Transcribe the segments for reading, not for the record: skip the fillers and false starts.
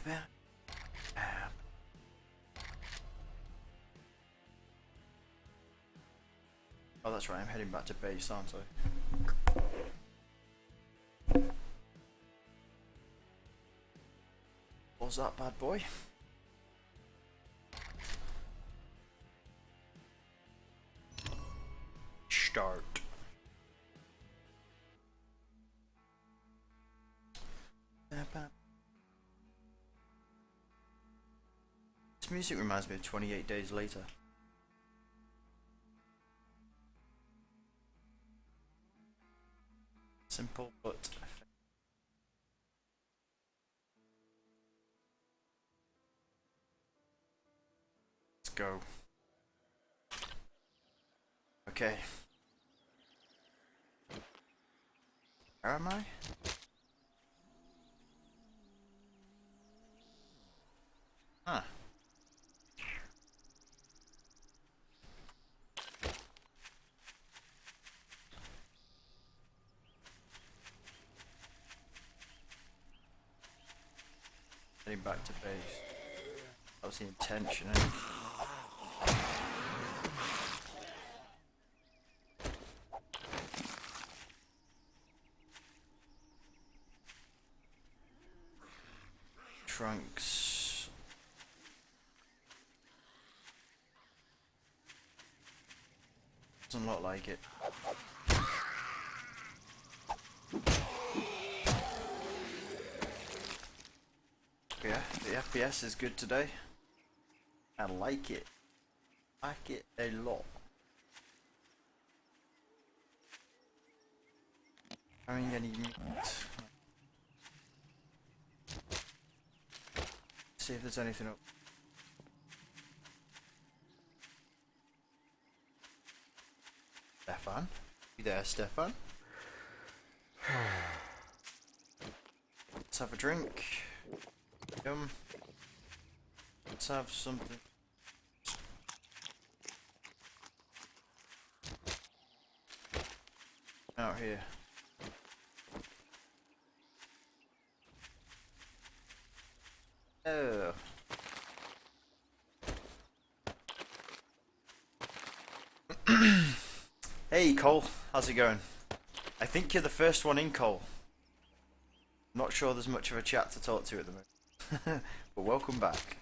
Oh, that's right, I'm heading back to base, aren't I? What's that, bad boy? Start. This music reminds me of 28 Days Later. Simple but effective. Let's go. Okay. Where am I? Huh. Heading back to base. That was the intention, eh? Trunks. Doesn't look like it. Yeah, the FPS is good today. I like it. Like it a lot. Having any meat. See if there's anything up. Stefan? You there, Stefan? Let's have a drink. Yum. Let's have something. Out here. Oh. Hey Cole, how's it going? I think you're the first one in, Cole. Not sure there's much of a chat to talk to at the moment. But welcome back.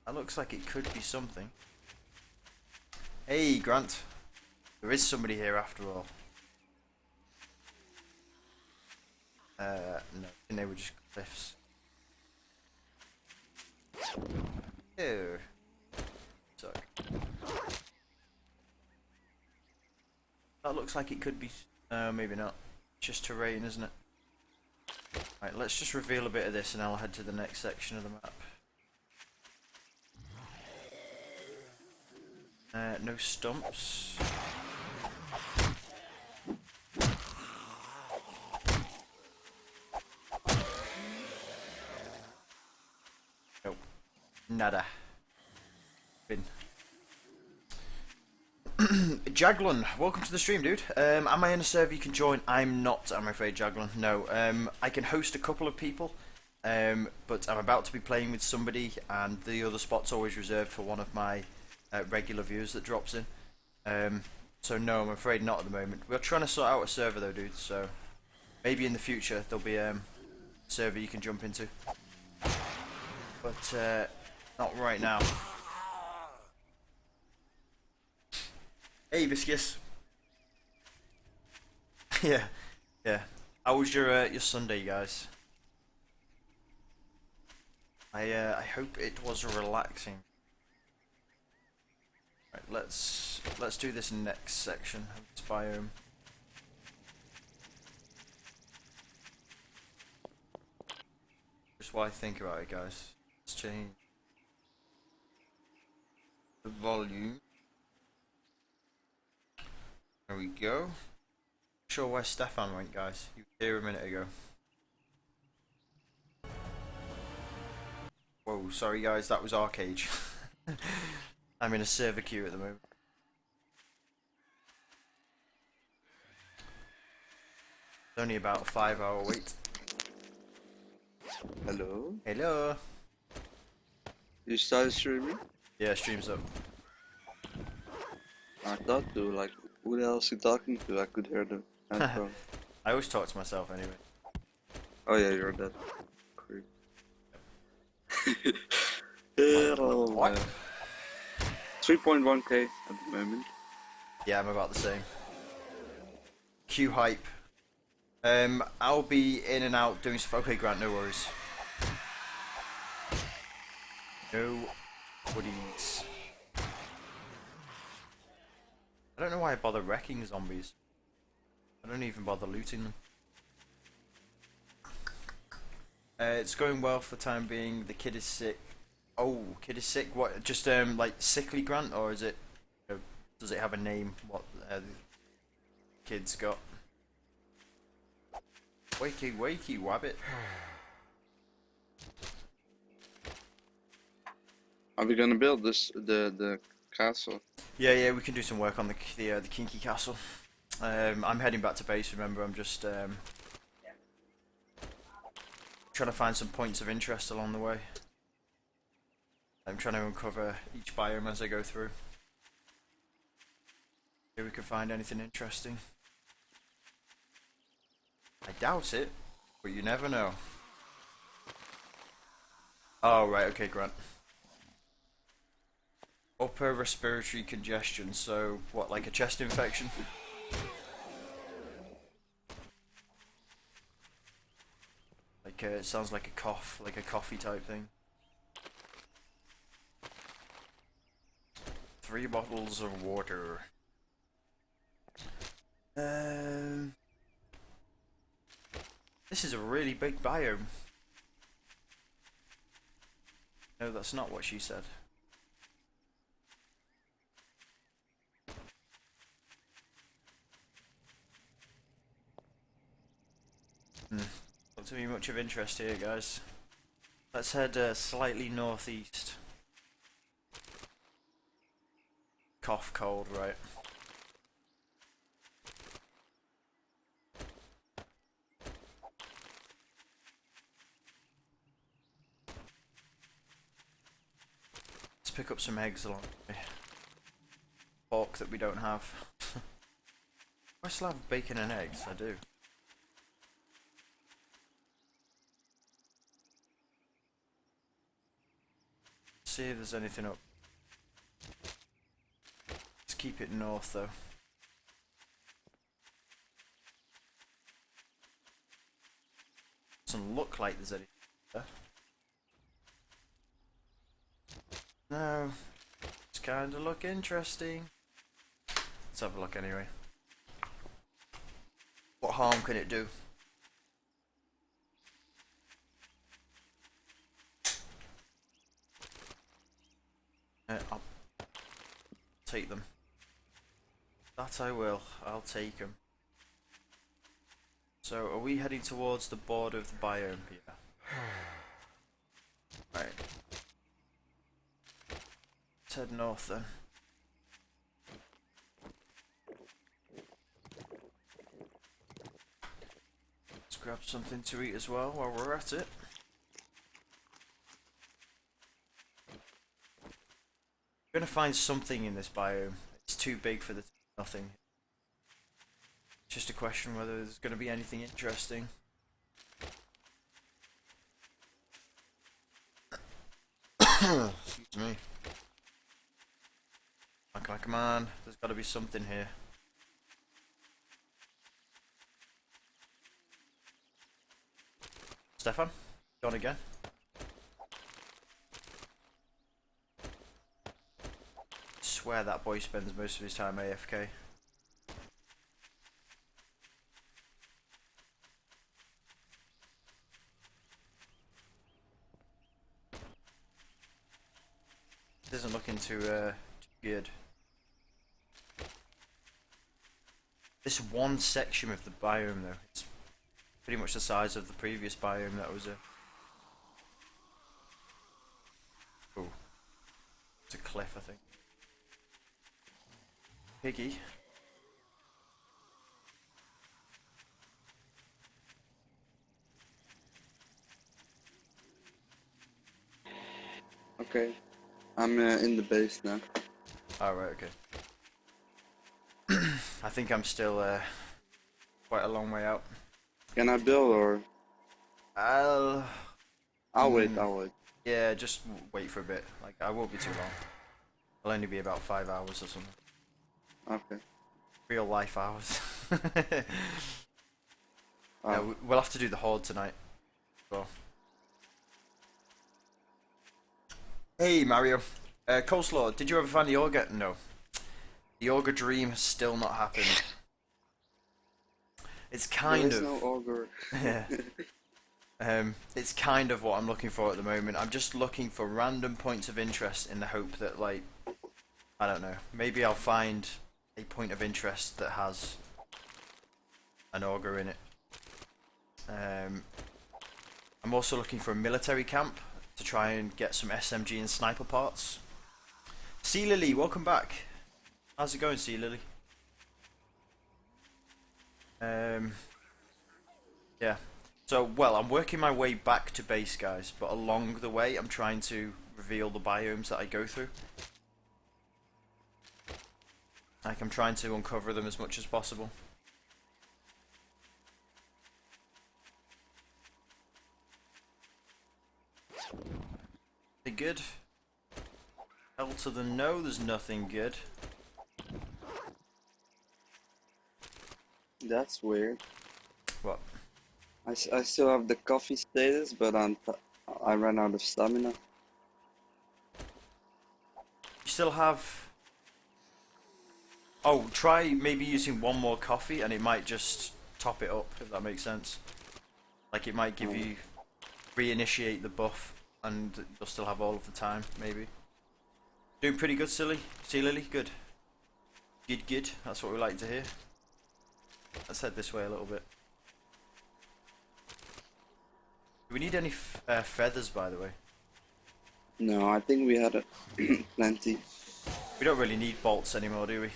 That looks like it could be something. Hey Grant. There is somebody here after all. No, I think they were just cliffs. Ew. Sorry. That looks like it could be. Maybe not. Just terrain, isn't it? Right, let's just reveal a bit of this and I'll head to the next section of the map. No stumps. Nope. Nada. Bin. Jaglan, welcome to the stream, dude. Am I in a server you can join? I'm not, I'm afraid, Jaglan. No. I can host a couple of people, but I'm about to be playing with somebody, and the other spot's always reserved for one of my regular viewers that drops in. So no, I'm afraid not at the moment. We're trying to sort out a server though, dude. So maybe in the future there'll be a server you can jump into, but not right now. Hey, Viscous. Yeah, yeah. How was your Sunday, guys? I hope it was relaxing. Right, let's do this next section of this biome. Just what I think about it, guys. Let's change the volume. There we go. Not sure where Stefan went, guys. He was here a minute ago. Whoa, sorry guys, that was Arcade. I'm in a server queue at the moment. It's only about a 5-hour wait. Hello? Hello. You started streaming? Yeah, stream's up. I thought to, like, who the hell is he talking to? I could hear the headphone. I always talk to myself anyway. Oh yeah, you're that creep. Yeah, oh What? man. 3.1k at the moment. Yeah, I'm about the same. Q hype. I'll be in and out doing stuff. Okay, Grant, no worries. No worries. I don't know why I bother wrecking zombies. I don't even bother looting them. It's going well for the time being. The kid is sick. Oh, kid is sick. What? Just like sickly, Grant, or is it? Does it have a name? What the kid's got? Wakey, wakey, wabbit. Are we gonna build the castle? Yeah, we can do some work on the kinky castle. I'm heading back to base. Remember, I'm just trying to find some points of interest along the way. I'm trying to uncover each biome as I go through. Maybe we can find anything interesting. I doubt it, but you never know. Oh, right, okay, Grant. Upper respiratory congestion, so what, like a chest infection? Like, it sounds like a cough, like a coffee type thing. 3 bottles of water. This is a really big biome. No, that's not what she said. Not to be much of interest here, guys. Let's head slightly northeast. Cough cold, right? Let's pick up some eggs along the way. Pork that we don't have. I still have bacon and eggs, I do. See if there's anything up. Let's keep it north though. Doesn't look like there's anything there. No. It's kinda look interesting. Let's have a look anyway. What harm can it do? I'll take them. That I will. I'll take them. So, are we heading towards the border of the biome here? Right. Let's head north then. Let's grab something to eat as well while we're at it. We're gonna find something in this biome. It's too big for the nothing. It's just a question whether there's gonna be anything interesting. Excuse me. Come on. There's gotta be something here. Stefan? Gone again? Swear that boy spends most of his time AFK. It isn't looking too good. This one section of the biome though, it's pretty much the size of the previous biome that was a... Oh. It's a cliff, I think. Piggy. Okay. I'm in the base now. Alright, okay. I think I'm still quite a long way out. Can I build or? I'll... I'll wait, Mm, I'll wait. yeah, just wait for a bit. Like, I won't be too long. It'll only be about 5 hours or something. Okay. Real life hours. Oh. We'll have to do the horde tonight. Well. Hey Mario. Coleslaw, did you ever find the Auger? No. The Auger dream has still not happened. It's kind There is of... no Auger. Yeah. It's kind of what I'm looking for at the moment. I'm just looking for random points of interest in the hope that, like, I don't know, maybe I'll find a point of interest that has an Auger in it. I'm also looking for a military camp to try and get some SMG and sniper parts. Sea Lily, welcome back. How's it going, Sea Lily? Yeah. So, well, I'm working my way back to base, guys, but along the way, I'm trying to reveal the biomes that I go through. Like, I'm trying to uncover them as much as possible. They good? Hell to the no, there's nothing good. That's weird. What? I still have the coffee status, but I ran out of stamina. You still have... Oh, try maybe using one more coffee and it might just top it up, if that makes sense. Like, it might give you... reinitiate the buff and you'll still have all of the time, maybe. Doing pretty good, Silly. Sea Lily, good. Good, good. That's what we like to hear. Let's head this way a little bit. Do we need any feathers, by the way? No, I think we had plenty. We don't really need bolts anymore, do we?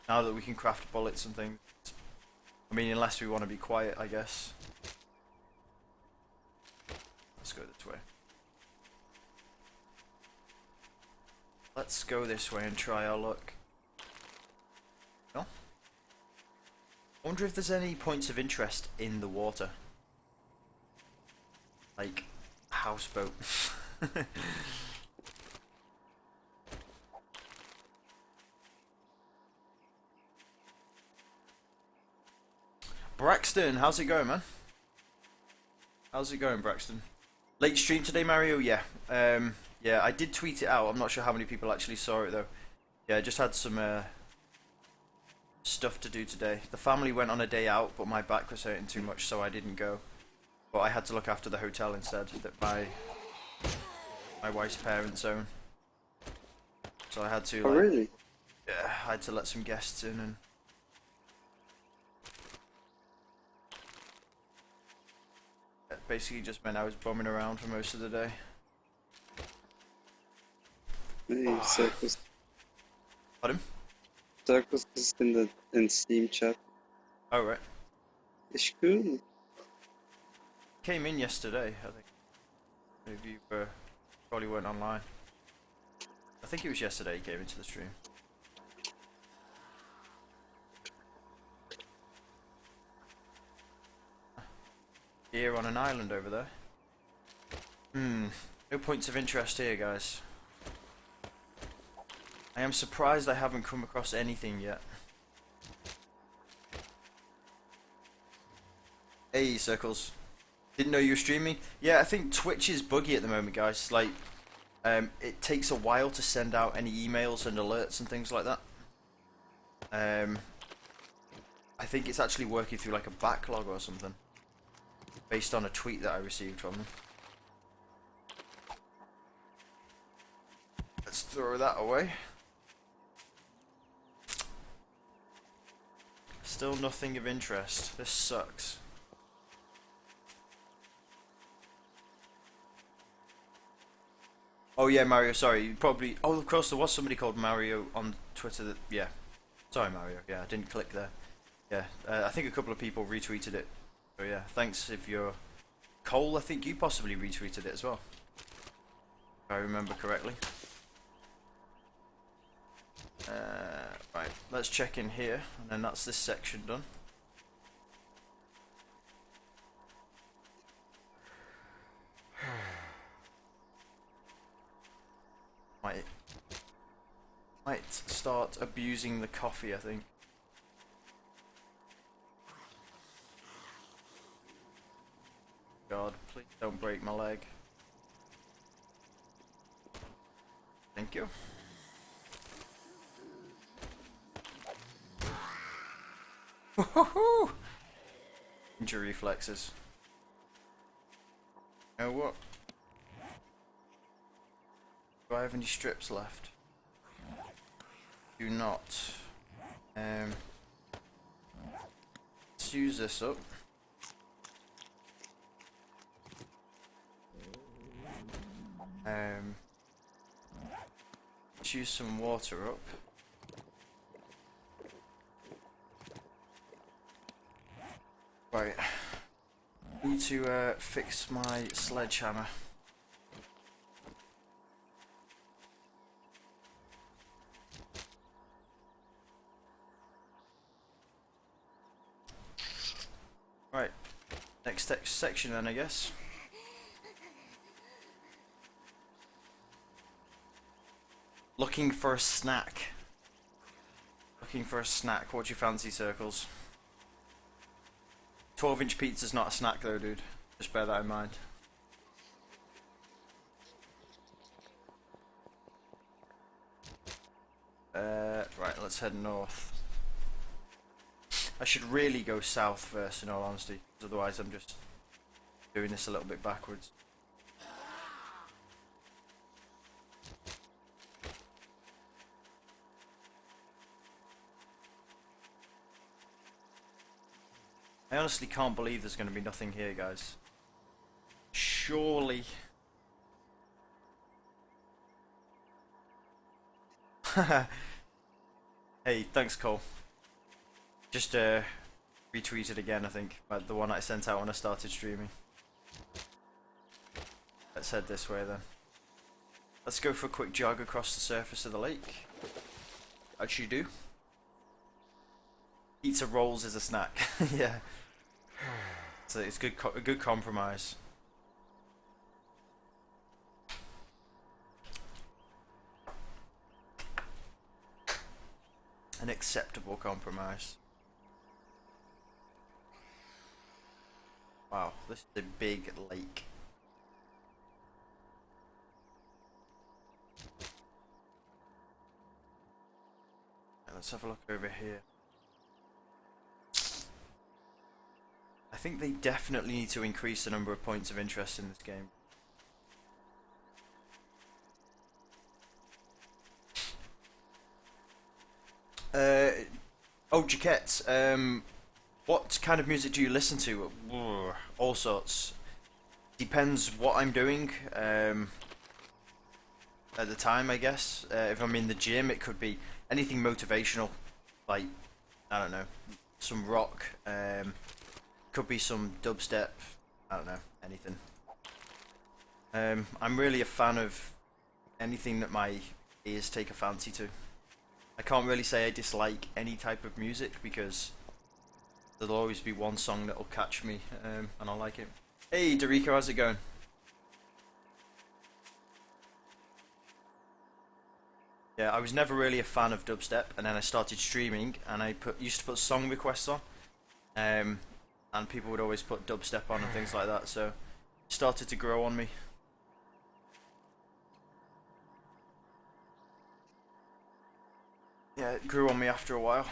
Now that we can craft bullets and things. I mean, unless we want to be quiet, I guess. Let's go this way. Let's go this way and try our luck. No? I wonder if there's any points of interest in the water. Like, a houseboat. Braxton, how's it going, man? How's it going, Braxton? Late stream today, Mario? Yeah. Yeah, I did tweet it out. I'm not sure how many people actually saw it, though. Yeah, I just had some stuff to do today. The family went on a day out, but my back was hurting too much, so I didn't go. But I had to look after the hotel instead that my wife's parents own. So I had to, Oh, like, really? yeah, I had to let some guests in and... It basically just meant I was bumming around for most of the day. Hey, Circus. Pardon? Circus is in Steam chat. Oh, right. It's cool. Came in yesterday, I think. Maybe you probably weren't online. I think it was yesterday he came into the stream. Here on an island over there. No points of interest here, guys. I am surprised I haven't come across anything yet. Hey, Circles. Didn't know you were streaming? Yeah, I think Twitch is buggy at the moment, guys. Like, it takes a while to send out any emails and alerts and things like that. I think it's actually working through like a backlog or something. Based on a tweet that I received from them. Let's throw that away. Still nothing of interest. This sucks. Oh yeah, Mario, sorry, you probably... Oh, of course, there was somebody called Mario on Twitter that... Yeah. Sorry, Mario. Yeah, I didn't click there. Yeah, I think a couple of people retweeted it. So yeah, thanks if you're... Cole, I think you possibly retweeted it as well. if I remember correctly. Right, let's check in here, and then that's this section done. Might start abusing the coffee, I think. God, please don't break my leg. Thank you. Woohoo! Injury reflexes. You know what? Do I have any strips left? Do not. Let's use this up. Let's use some water up. Right. Need to fix my sledgehammer. Right. Next section then, I guess. Looking for a snack. Looking for a snack. What do you fancy, Circles? 12-inch pizza's not a snack though, dude. Just bear that in mind. Right, let's head north. I should really go south first, in all honesty, because otherwise I'm just doing this a little bit backwards. I honestly can't believe there's going to be nothing here, guys. Surely. Hey, thanks, Cole. Just retweeted again, I think, but the one I sent out when I started streaming. Let's head this way then. Let's go for a quick jog across the surface of the lake. Actually do. Pizza rolls is a snack. Yeah. So it's a good compromise. An acceptable compromise. Wow, this is a big lake. Let's have a look over here. I think they definitely need to increase the number of points of interest in this game. Oh, Jaquette, what kind of music do you listen to? All sorts. Depends what I'm doing at the time, I guess. If I'm in the gym, it could be anything motivational, like, I don't know, some rock, could be some dubstep, I don't know, anything. I'm really a fan of anything that my ears take a fancy to. I can't really say I dislike any type of music because there'll always be one song that'll catch me, and I'll like it. Hey Dorico, how's it going? Yeah, I was never really a fan of dubstep, and then I started streaming, and I used to put song requests on, and people would always put dubstep on and things like that, so it started to grow on me. Yeah, it grew on me after a while.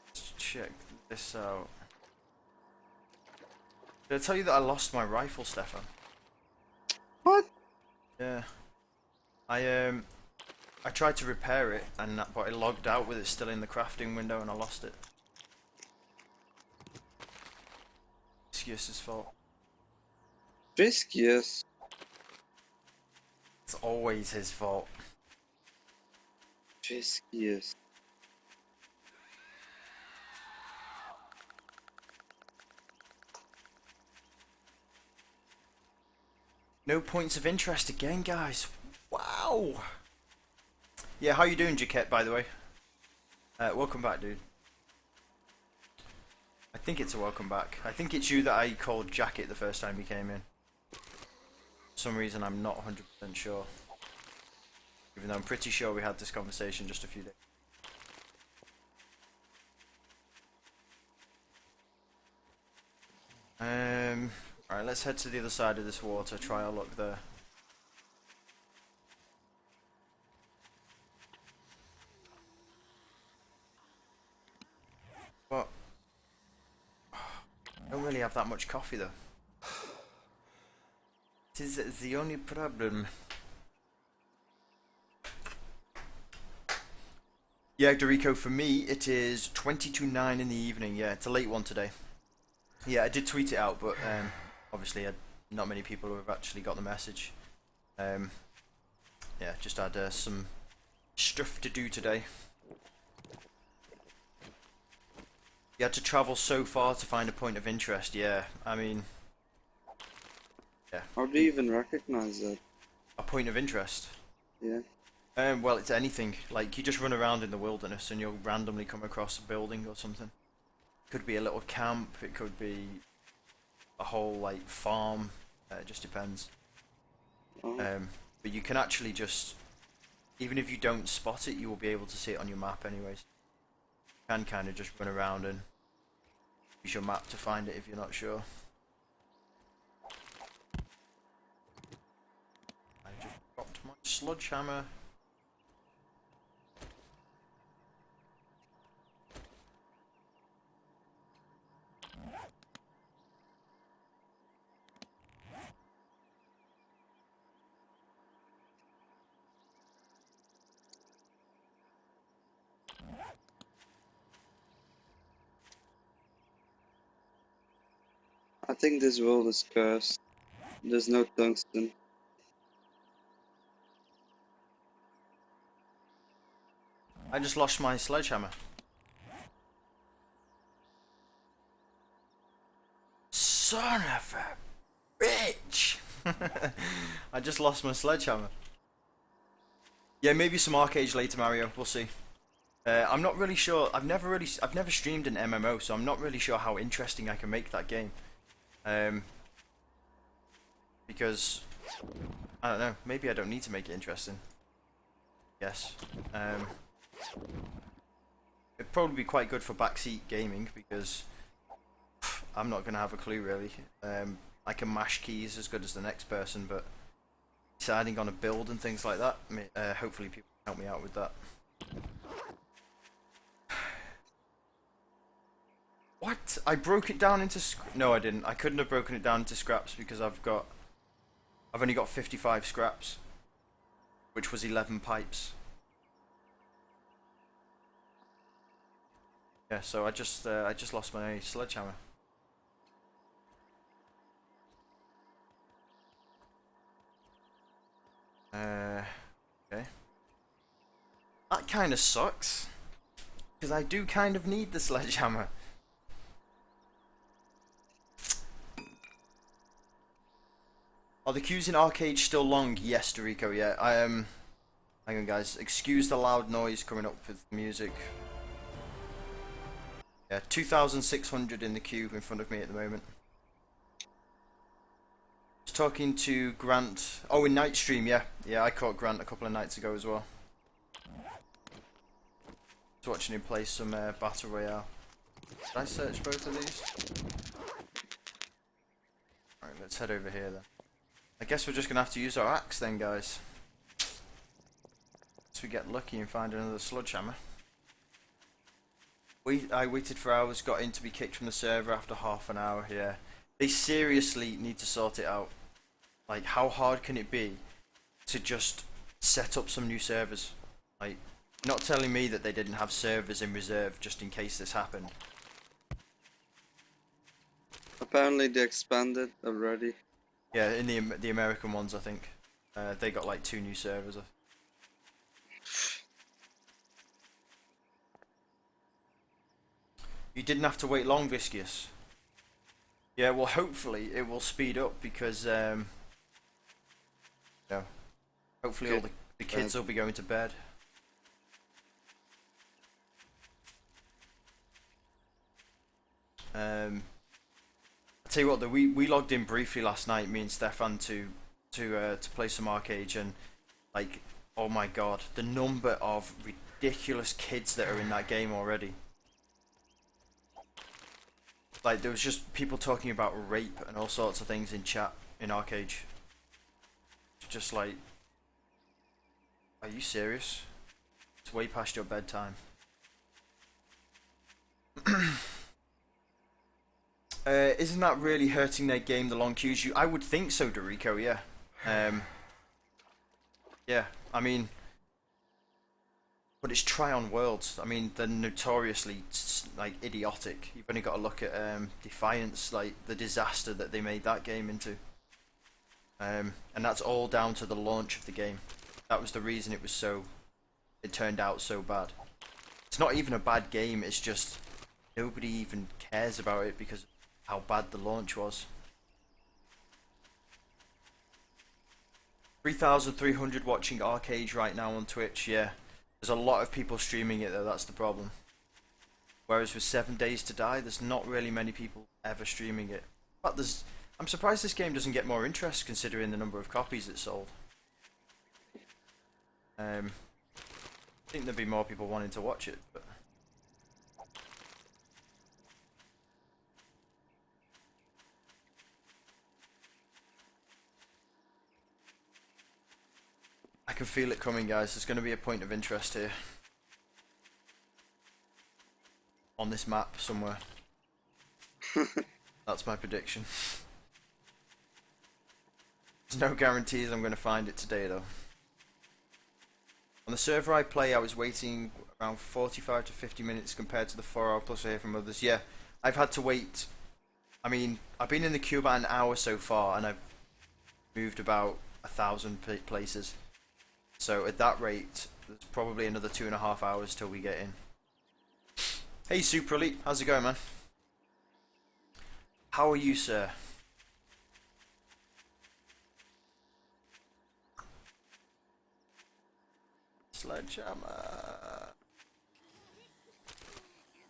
Let's check this out. Did I tell you that I lost my rifle, Stefan? What? Yeah. I tried to repair it, but I logged out with it still in the crafting window, and I lost it. Viscius's fault. Viscius? It's always his fault. Viscius. No points of interest again, guys. Wow. Yeah, how you doing, Jaquette, by the way? Welcome back, dude. I think it's a welcome back. I think it's you that I called Jacket the first time you came in. For some reason, I'm not 100% sure. Even though I'm pretty sure we had this conversation just a few days. Alright, let's head to the other side of this water, try our luck there. But I don't really have that much coffee though. It is the only problem. Yeah, Dorico, for me it is 20 to 9 in the evening. Yeah, it's a late one today. Yeah, I did tweet it out, but obviously not many people have actually got the message. Yeah, just had some stuff to do today. You had to travel so far to find a point of interest. Yeah, I mean, yeah. How do you even recognize that? A point of interest. Yeah. Well, it's anything. Like, you just run around in the wilderness and you'll randomly come across a building or something. Could be a little camp, it could be a whole, like, farm. It just depends. Oh. But you can actually just, even if you don't spot it, you will be able to see it on your map anyways. You can kind of just run around and use your map to find it if you're not sure. I just dropped my sledgehammer. I think this world is cursed. There's no tungsten. I just lost my sledgehammer. Son of a bitch! I just lost my sledgehammer. Yeah, maybe some arcade later, Mario. We'll see. I'm not really sure. I've never streamed an MMO, so I'm not really sure how interesting I can make that game. Because I don't know. Maybe I don't need to make it interesting. Yes. It'd probably be quite good for backseat gaming because I'm not gonna have a clue really. I can mash keys as good as the next person, but deciding on a build and things like that, hopefully people can help me out with that. What? I broke it down into no, I didn't. I couldn't have broken it down into scraps because I've only got 55 scraps, which was 11 pipes. Yeah, so I just lost my sledgehammer. Okay. That kind of sucks because I do kind of need the sledgehammer. Are the queues in arcade still long? Yes, Dorico, yeah. Hang on guys, excuse the loud noise coming up with music. Yeah, 2,600 in the queue in front of me at the moment. I was talking to Grant. Oh, in night stream, yeah. Yeah, I caught Grant a couple of nights ago as well. I was watching him play some Battle Royale. Did I search both of these? Alright, let's head over here then. I guess we're just gonna have to use our axe then, guys. So we get lucky and find another sledgehammer. I waited for hours, got in to be kicked from the server after half an hour. Yeah, they seriously need to sort it out. Like, how hard can it be to just set up some new servers? Like, not telling me that they didn't have servers in reserve just in case this happened. Apparently they expanded already. Yeah, in the American ones, I think they got like 2 new servers. You didn't have to wait long, Viscious. Yeah, well, hopefully it will speed up because know, hopefully all Okay. the kids will be going to bed. I tell you what, though, we logged in briefly last night, me and Stefan, to play some arcade, and like, oh my god, the number of ridiculous kids that are in that game already. Like, there was just people talking about rape and all sorts of things in chat in arcade. Just like, are you serious? It's way past your bedtime. Isn't that really hurting their game, the long queues? I would think so, Dorico, yeah. Yeah, I mean, but it's Tryon Worlds. I mean, they're notoriously like idiotic. You've only got to look at Defiance, like the disaster that they made that game into. And that's all down to the launch of the game. That was the reason it turned out so bad. It's not even a bad game, it's just nobody even cares about it because of how bad the launch was. 3,300 watching Arcade right now on Twitch, yeah. There's a lot of people streaming it though, that's the problem. Whereas with 7 Days to Die, there's not really many people ever streaming it. But I'm surprised this game doesn't get more interest considering the number of copies it sold. I think there'd be more people wanting to watch it, but I can feel it coming, guys. There's going to be a point of interest here. On this map somewhere. That's my prediction. There's no guarantees I'm going to find it today though. On the server I play, I was waiting around 45 to 50 minutes compared to the 4 hour plus I hear from others. Yeah, I've had to wait. I mean, I've been in the queue about an hour so far and I've moved about 1,000 places. So at that rate, there's probably another 2.5 hours till we get in. Hey Super Elite, how's it going, man? How are you, sir? Sledgehammer.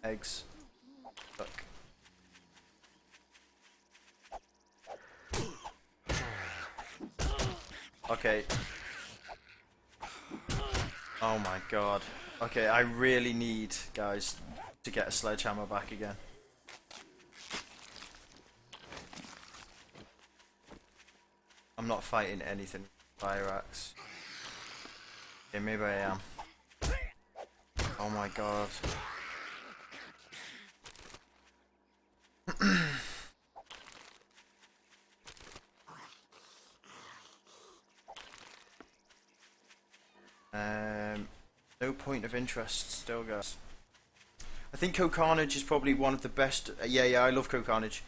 Eggs. Look. Okay. Oh my god. Okay, I really need, guys, to get a sledgehammer back again. I'm not fighting anything with fire axe. Okay, maybe I am. Oh my god. No point of interest still, guys. I think Co-Carnage is probably one of the best. Yeah, I love Co-Carnage.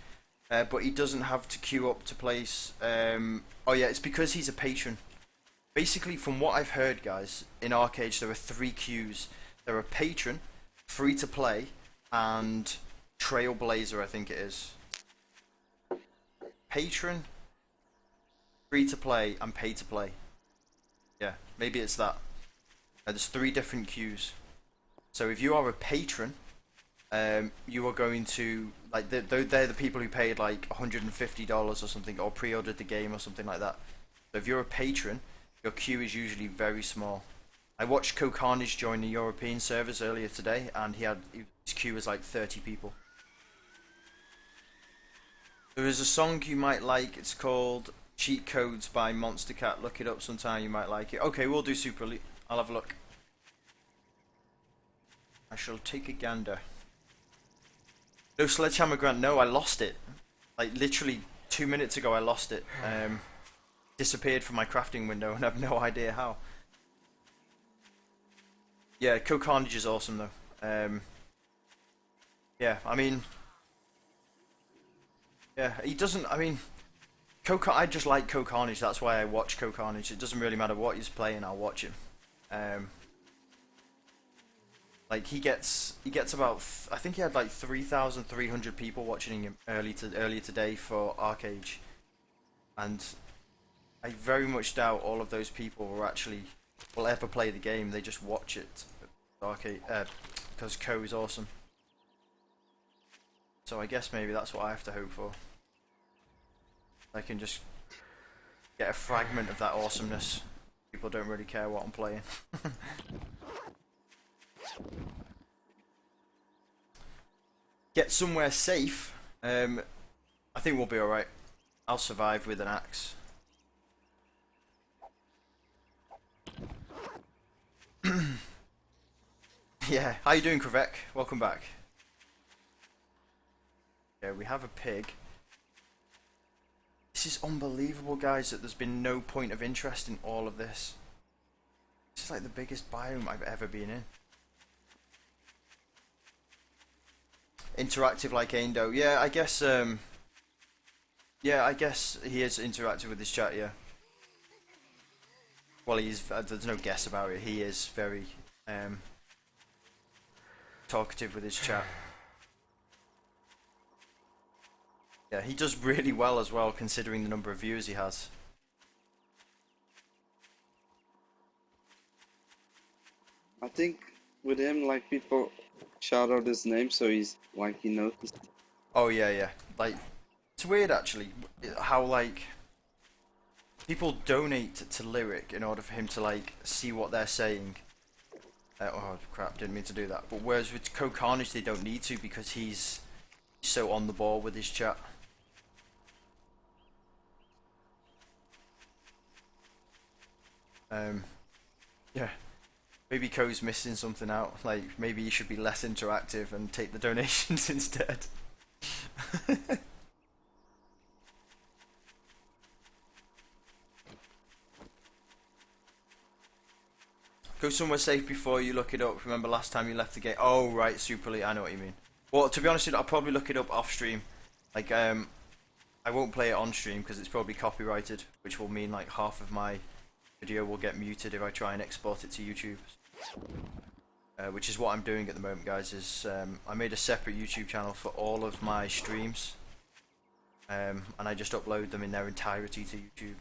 But he doesn't have to queue up to place. Oh yeah, it's because he's a patron. Basically, from what I've heard, guys, in Arcade there are 3 queues. There are Patron, Free to Play, and Trailblazer, I think it is. Patron, Free to Play, and Pay to Play. Yeah, maybe it's that. There's 3 different queues. So if you are a patron, you are going to, like, they're the people who paid like $150 or something, or pre-ordered the game or something like that. So if you're a patron, your queue is usually very small. I watched Co-Carnage join the European servers earlier today, and his queue was like 30 people. There is a song you might like, it's called Cheat Codes by Monster Cat. Look it up sometime, you might like it. Okay, we'll do Super Elite. I'll have a look. I shall take a gander. No Sledgehammer Grant, no, I lost it. Like, literally 2 minutes ago I lost it. Disappeared from my crafting window and I have no idea how. Yeah, Co-Carnage is awesome though. Yeah, I mean... Yeah, he doesn't, I mean... I just like Co-Carnage, that's why I watch Co-Carnage. It doesn't really matter what he's playing, I'll watch him. Like he gets about I think he had like 3,300 people watching him earlier today for Arcade, and I very much doubt all of those people will ever play the game. They just watch it. Arcade, because Co is awesome. So I guess maybe that's what I have to hope for. I can just get a fragment of that awesomeness. People don't really care what I'm playing. Get somewhere safe. I think we'll be alright. I'll survive with an axe. Yeah, how you doing, Krevek? Welcome back. Yeah, we have a pig. This is unbelievable, guys, that there's been no point of interest in all of this. This is like the biggest biome I've ever been in. Interactive like Aindo. Yeah, I guess, yeah, I guess he is interactive with his chat, yeah. Well, there's no guess about it, he is very, talkative with his chat. Yeah, he does really well as well, considering the number of viewers he has. I think with him, like, people shout out his name, so he's like, he noticed. Oh yeah, yeah. Like, it's weird actually how like people donate to Lyric in order for him to like see what they're saying. Oh crap! Didn't mean to do that. But whereas with Co Carnage, they don't need to because he's so on the ball with his chat. Yeah. Maybe Co's missing something out. Like, maybe he should be less interactive and take the donations instead. Go somewhere safe before you look it up. Remember last time you left the game? Oh, right, Super Elite. I know what you mean. Well, to be honest, I'll probably look it up off stream. Like, I won't play it on stream because it's probably copyrighted, which will mean like half of my video will get muted if I try and export it to YouTube. Which is what I'm doing at the moment, guys, is I made a separate YouTube channel for all of my streams, and I just upload them in their entirety to YouTube.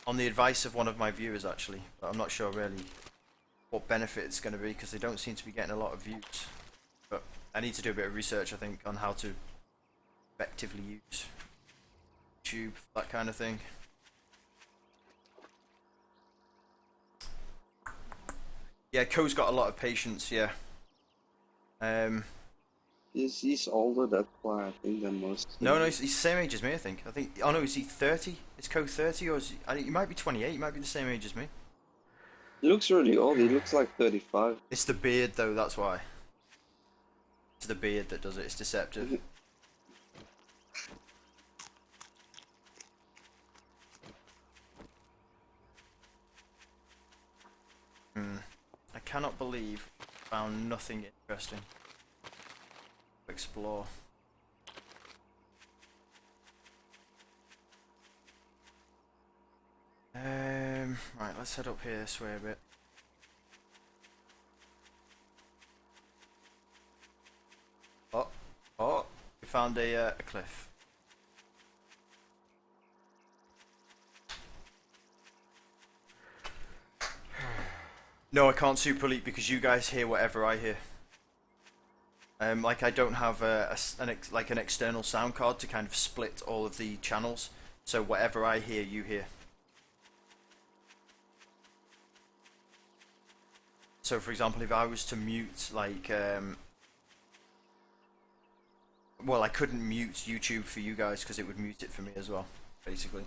On the advice of one of my viewers, actually, but I'm not sure really what benefit it's going to be because they don't seem to be getting a lot of views. But I need to do a bit of research, I think, on how to effectively use YouTube, that kind of thing. Yeah, Co's got a lot of patience, yeah. He's older, that's why I think, than most. No, he's the same age as me, I think. Oh no, is he 30? Is Co 30 or is he might be 28, he might be the same age as me. He looks really old, he looks like 35. It's the beard though, that's why. It's the beard that does it, it's deceptive. I cannot believe I found nothing interesting to explore. Right, let's head up here this way a bit. Oh, we found a cliff. No, I can't Super Elite because you guys hear whatever I hear. Like I don't have an external sound card to kind of split all of the channels, so whatever I hear, you hear. So for example, if I was to mute like, well, I couldn't mute YouTube for you guys because it would mute it for me as well, basically.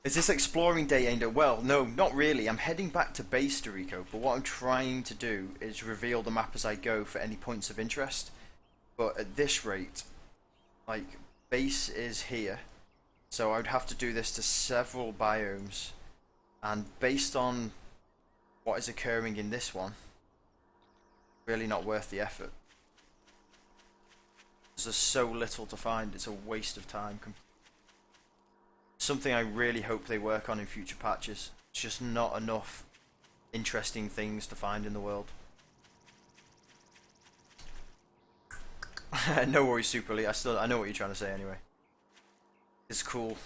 Is this exploring day, Aindo? Well, no, not really. I'm heading back to base, Dorico, but what I'm trying to do is reveal the map as I go for any points of interest. But at this rate, like, base is here, so I would have to do this to several biomes, and based on what is occurring in this one, really not worth the effort. There's so little to find, it's a waste of time. Something I really hope they work on in future patches. It's just not enough interesting things to find in the world. No worries, Super Elite. I know what you're trying to say anyway. It's cool.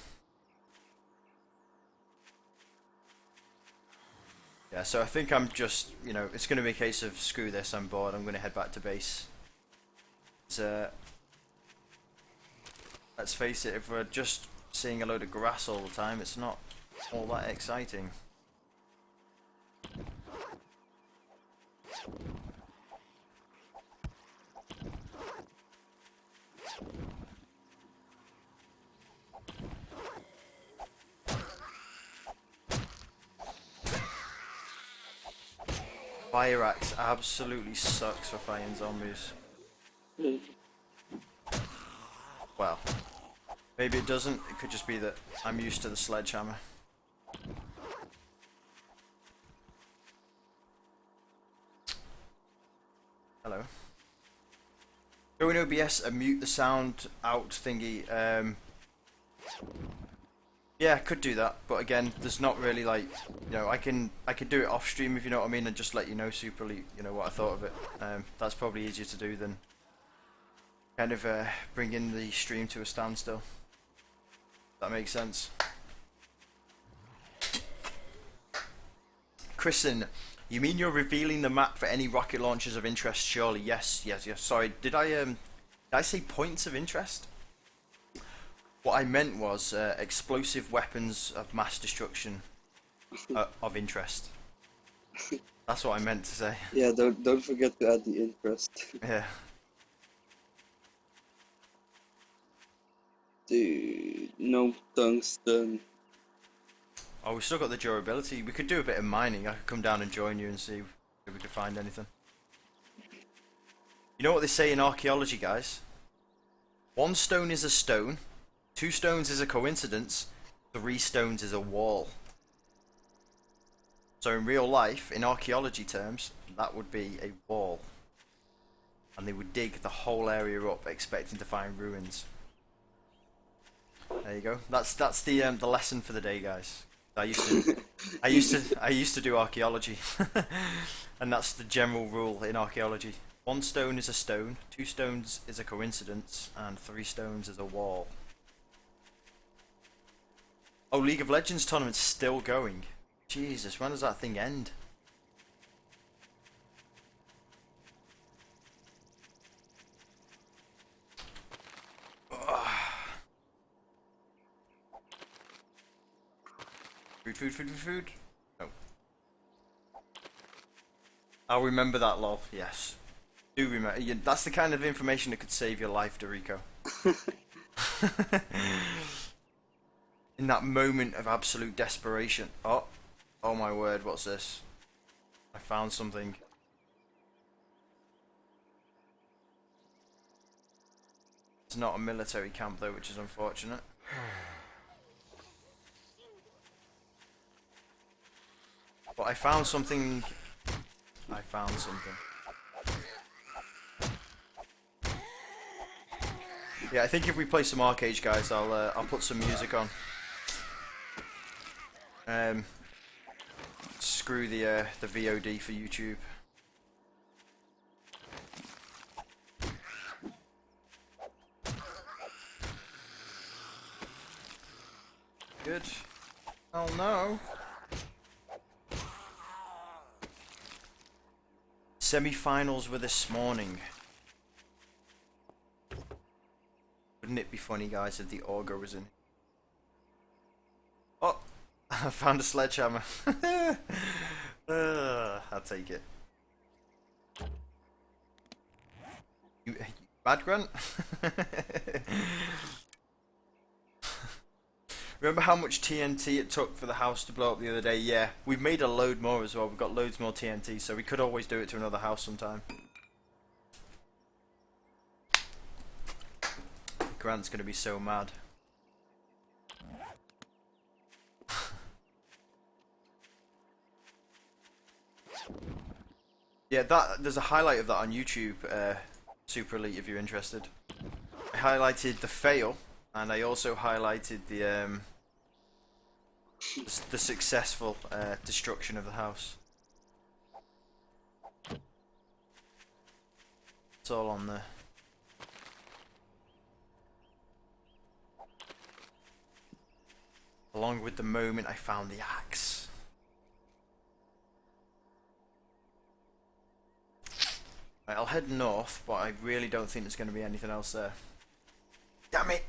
Yeah, so I think I'm just, it's going to be a case of screw this, I'm bored, I'm going to head back to base. Let's face it, if we're just seeing a load of grass all the time, it's not all that exciting. Fire axe absolutely sucks for fighting zombies. Well, maybe it doesn't. It could just be that I'm used to the sledgehammer. Hello. Go in OBS and mute the sound out thingy. Yeah, I could do that, but again, there's not really like, I can do it off stream if you know what I mean, and just let you know Super Elite, what I thought of it. That's probably easier to do than kind of bringing the stream to a standstill. That makes sense. Kristen, you mean you're revealing the map for any rocket launchers of interest? Surely, yes. Sorry, did I say points of interest? What I meant was explosive weapons of mass destruction of interest. That's what I meant to say. Yeah, don't forget to add the interest. Yeah. Dude, no tungsten. Oh, we still got the durability. We could do a bit of mining. I could come down and join you and see if we could find anything. You know what they say in archaeology, guys? 1 stone is a stone. 2 stones is a coincidence, 3 stones is a wall. So in real life, in archaeology terms, that would be a wall. And they would dig the whole area up expecting to find ruins. There you go. That's the lesson for the day, guys. I used to do archaeology. And that's the general rule in archaeology. 1 stone is a stone, 2 stones is a coincidence, and 3 stones is a wall. Oh, League of Legends tournament's still going. Jesus, when does that thing end? Food. No. I'll remember that, lol. Yes. Do remember. That's the kind of information that could save your life, Dorico. In that moment of absolute desperation. Oh my word, what's this? I found something. It's not a military camp though, which is unfortunate. But I found something. Yeah, I think if we play some Arcade, guys, I'll put some music on. Screw the VOD for YouTube. Good. Oh no. Semi-finals were this morning. Wouldn't it be funny, guys, if the Auger was in? Oh, I found a sledgehammer. I'll take it. You bad grunt? Remember how much TNT it took for the house to blow up the other day? Yeah, we've made a load more as well. We've got loads more TNT, so we could always do it to another house sometime. Grant's gonna be so mad. Yeah, there's a highlight of that on YouTube, Super Elite, if you're interested. I highlighted the fail, and I also highlighted the successful destruction of the house. It's all on there. along with the moment I found the axe. Right, I'll head north, but I really don't think there's going to be anything else there. Damn it!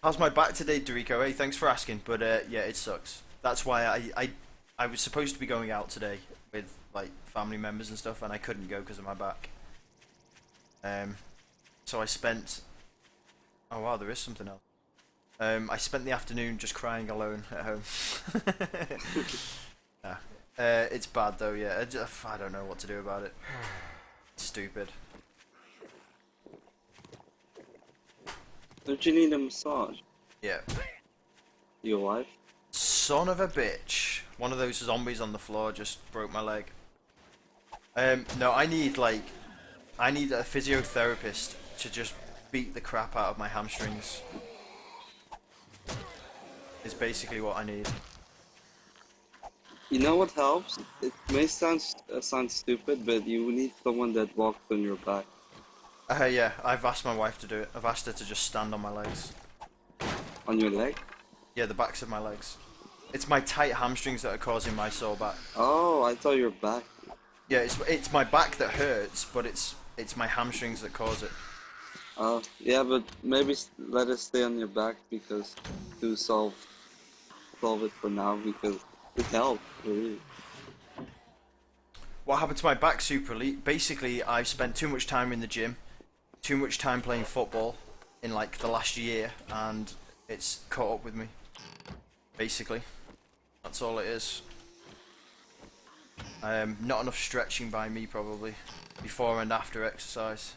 How's my back today, Dorico? Hey, thanks for asking, but yeah, it sucks. That's why I was supposed to be going out today with like family members and stuff, and I couldn't go because of my back. So I spent. Oh wow, there is something else. I spent the afternoon just crying alone at home. Yeah. It's bad though, yeah. I don't know what to do about it. It's stupid. Don't you need a massage? Yeah. Your wife? Son of a bitch. One of those zombies on the floor just broke my leg. No, I need a physiotherapist to just beat the crap out of my hamstrings. Is basically what I need. You know what helps? It may sound stupid, but you need someone that walks on your back. Yeah, I've asked my wife to do it. I've asked her to just stand on my legs. On your leg? Yeah, the backs of my legs. It's my tight hamstrings that are causing my sore back. Oh, I thought your back. Yeah, it's my back that hurts, but it's my hamstrings that cause it. Yeah, but maybe let it stay on your back because to solve it for now because it helps really. What happened to my back, Super Elite? Basically, I spent too much time in the gym, too much time playing football in like the last year, and it's caught up with me. Basically, that's all it is. Not enough stretching by me probably, before and after exercise.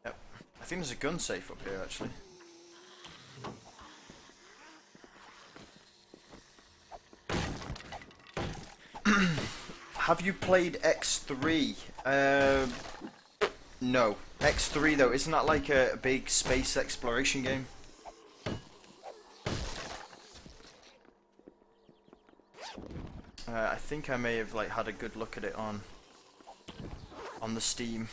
Yep, I think there's a gun safe up here actually. Have you played X3? No. X3 though, isn't that like a big space exploration game? I think I may have like had a good look at it on the Steam.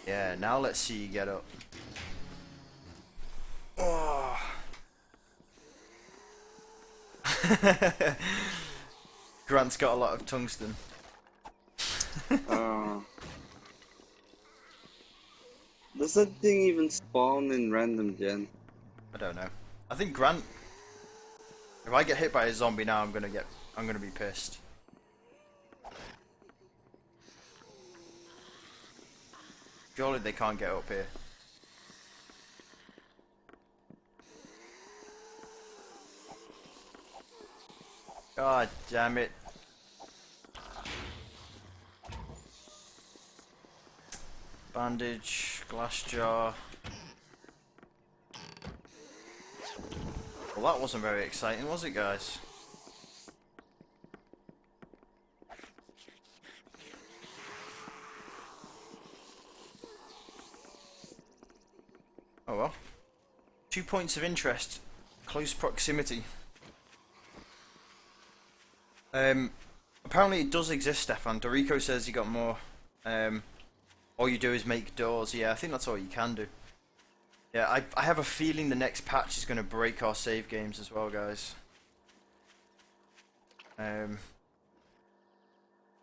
Yeah, now let's see you get up. Oh. Grant's got a lot of tungsten. Does that thing even spawn in random gen? I don't know. I think Grant. If I get hit by a zombie now, I'm gonna be pissed. Surely they can't get up here. God damn it. Bandage, glass jar. Well, that wasn't very exciting, was it, guys? Oh well. 2 points of interest. Close proximity. Apparently it does exist, Stefan. Dorico says you got more. All you do is make doors. Yeah, I think that's all you can do. Yeah, I have a feeling the next patch is going to break our save games as well, guys.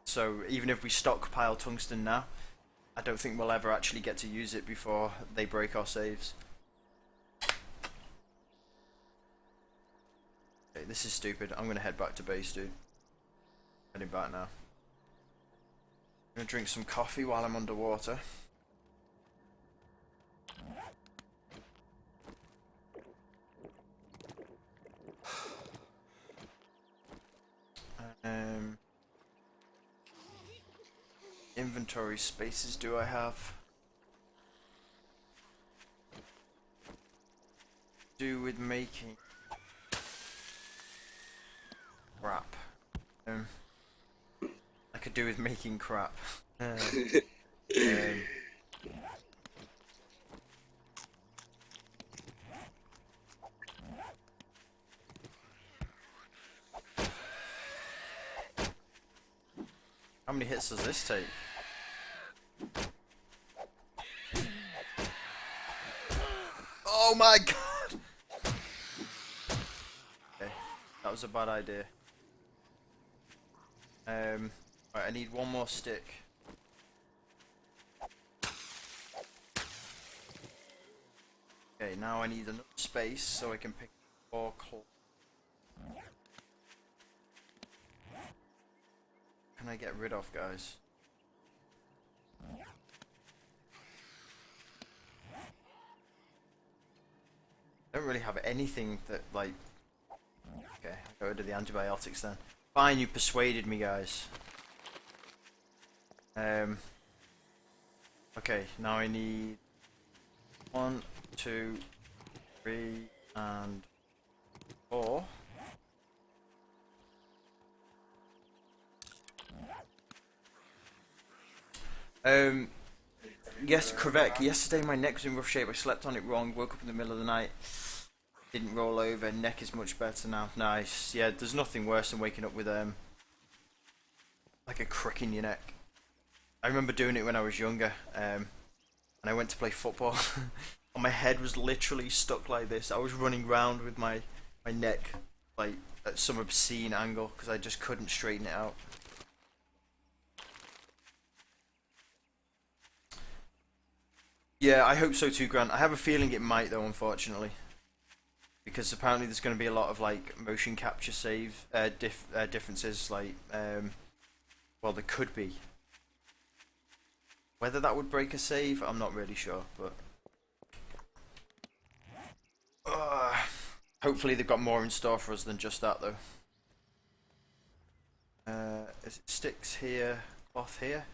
So even if we stockpile tungsten now, I don't think we'll ever actually get to use it before they break our saves. Okay, this is stupid. I'm going to head back to base, dude. Heading back now. I'm going to drink some coffee while I'm underwater. Inventory spaces do I have? Do with making crap. I could do with making crap. How many hits does this take? Oh my god! Okay, that was a bad idea. Right, I need one more stick. Okay, now I need enough space so I can pick 4 claws. Can I get rid of, guys? I don't really have anything that, like... Okay, I'll go rid of the antibiotics then. Fine, you persuaded me, guys. Okay, now I need 1, 2, 3, and 4. Yes, correct. Yesterday my neck was in rough shape. I slept on it wrong, woke up in the middle of the night, didn't roll over. Neck is much better now. Nice. Yeah, there's nothing worse than waking up with like a crick in your neck. I remember doing it when I was younger, and I went to play football. And my head was literally stuck like this. I was running round with my neck like at some obscene angle because I just couldn't straighten it out. Yeah, I hope so too, Grant. I have a feeling it might though, unfortunately, because apparently there's going to be a lot of like motion capture save differences. Like, well, there could be. Whether that would break a save, I'm not really sure, but hopefully they've got more in store for us than just that, though. Is it sticks here, cloth here?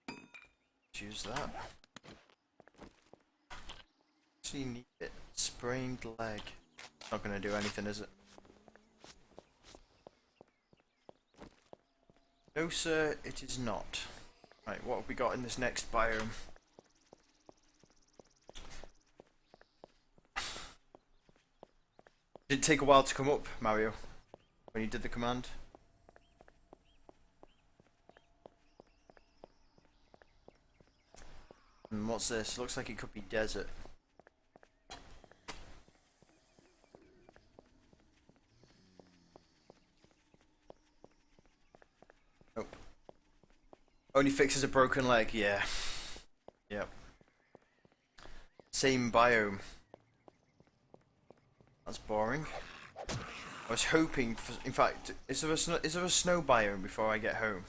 Yeah. Choose that. Actually need it. Sprained leg. Not gonna do anything, is it? No, sir, it is not. Right, what have we got in this next biome? Did it take a while to come up, Mario, when you did the command? And what's this? Looks like it could be desert. Nope. Only fixes a broken leg, yeah. Yep. Same biome. That's boring. I was hoping for, in fact, is there a snow biome before I get home?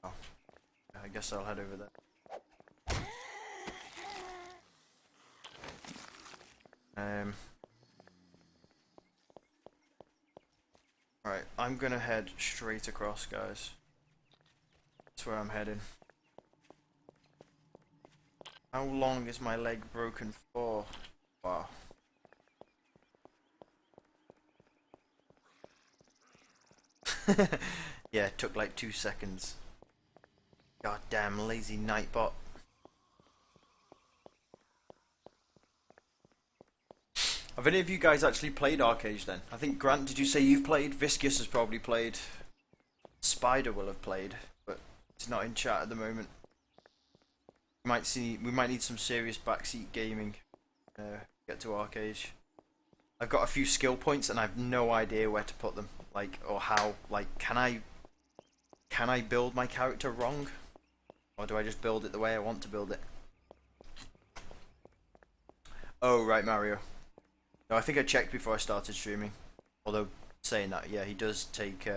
Oh, I guess I'll head over there. Right, I'm gonna head straight across, guys. That's where I'm heading. How long is my leg broken for? Wow. Yeah, it took like 2 seconds. Goddamn lazy nightbot. Have any of you guys actually played Arcade then? I think Grant, did you say you've played? Viscous has probably played. Spider will have played, but it's not in chat at the moment. We might need some serious backseat gaming. Get to Arcade. I've got a few skill points and I have no idea where to put them, like, or how. Like, can I build my character wrong, or do I just build it the way I want to build it? Oh right, Mario. No, I think I checked before I started streaming. Although saying that, yeah, he does take.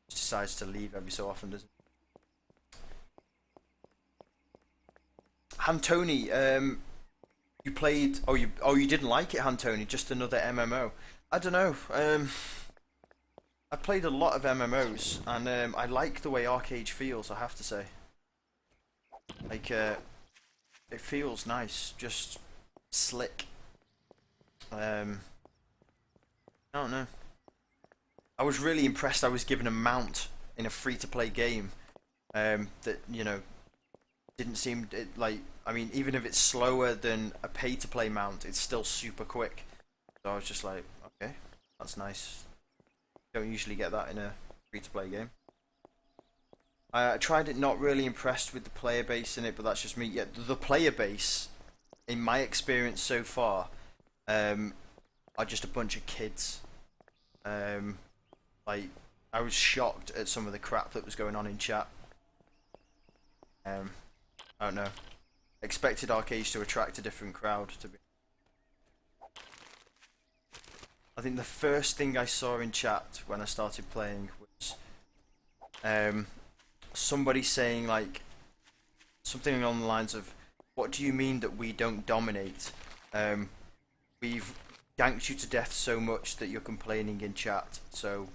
Decides to leave every so often, doesn't he? Hantoni, you played. Oh, you didn't like it, Hantoni. Just another MMO. I don't know. I played a lot of MMOs, and I like the way Arcade feels. I have to say, like, it feels nice, just slick. I don't know. I was really impressed. I was given a mount in a free-to-play game that, you know, didn't seem like. I mean, even if it's slower than a pay-to-play mount, it's still super quick. So I was just like, Okay, that's nice. Don't usually get that in a free-to-play game. I tried it, not really impressed with the player base in it, but that's just me. Yeah, the player base, in my experience so far, are just a bunch of kids. Like, I was shocked at some of the crap that was going on in chat. I don't know. Expected arcades to attract a different crowd. I think the first thing I saw in chat when I started playing was somebody saying like something along the lines of, "What do you mean that we don't dominate? We've ganked you to death so much that you're complaining in chat. So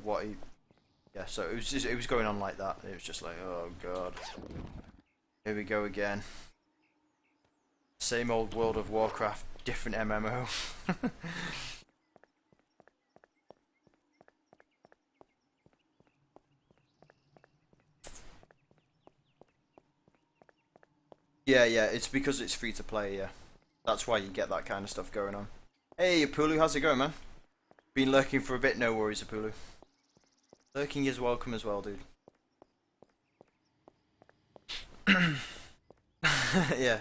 what?" Yeah, so it was going on like that. It was just like, oh god, here we go again. Same old World of Warcraft, different MMO. Yeah, it's because it's free to play, yeah. That's why you get that kind of stuff going on. Hey, Apulu, how's it going, man? Been lurking for a bit, no worries, Apulu. Lurking is welcome as well, dude. Yeah.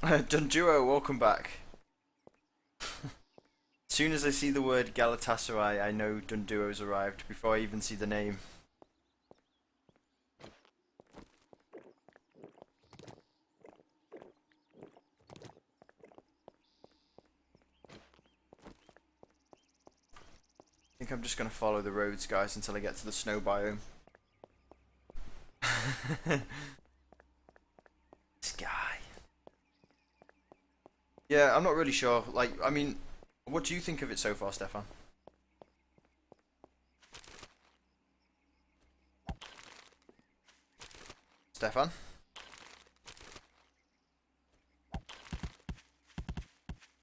Dunduo, welcome back. As soon as I see the word Galatasaray, I know Dunduo's arrived before I even see the name. I think I'm just gonna follow the roads, guys, until I get to the snow biome. This guy. Yeah, I'm not really sure. Like, I mean, what do you think of it so far, Stefan? Stefan?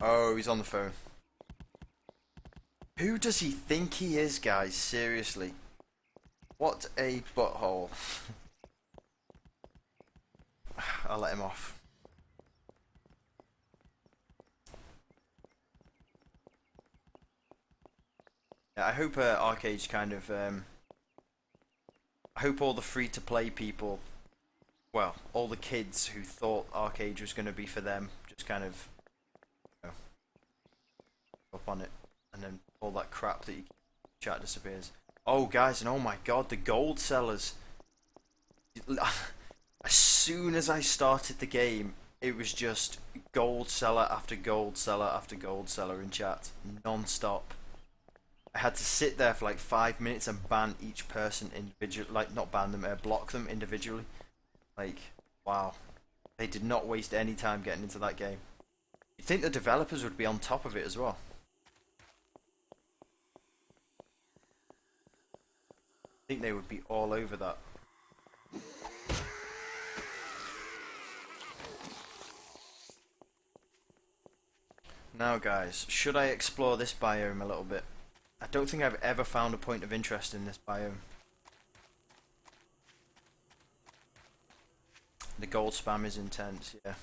Oh, he's on the phone. Who does he think he is, guys? Seriously. What a butthole. I'll let him off. Yeah, I hope Arcade's kind of... I hope all the free-to-play people... Well, all the kids who thought Arcade was going to be for them just kind of... You know, up on it. And then all that crap that you chat disappears. Oh, guys, and oh my god, the gold sellers. As soon as I started the game, it was just gold seller after gold seller after gold seller in chat, non-stop. I had to sit there for like 5 minutes and ban each person individually, like not ban them, block them individually. Like, wow, they did not waste any time getting into that game. You'd think the developers would be on top of it as well. I think they would be all over that. Now guys, should I explore this biome a little bit? I don't think I've ever found a point of interest in this biome. The gold spam is intense, yeah.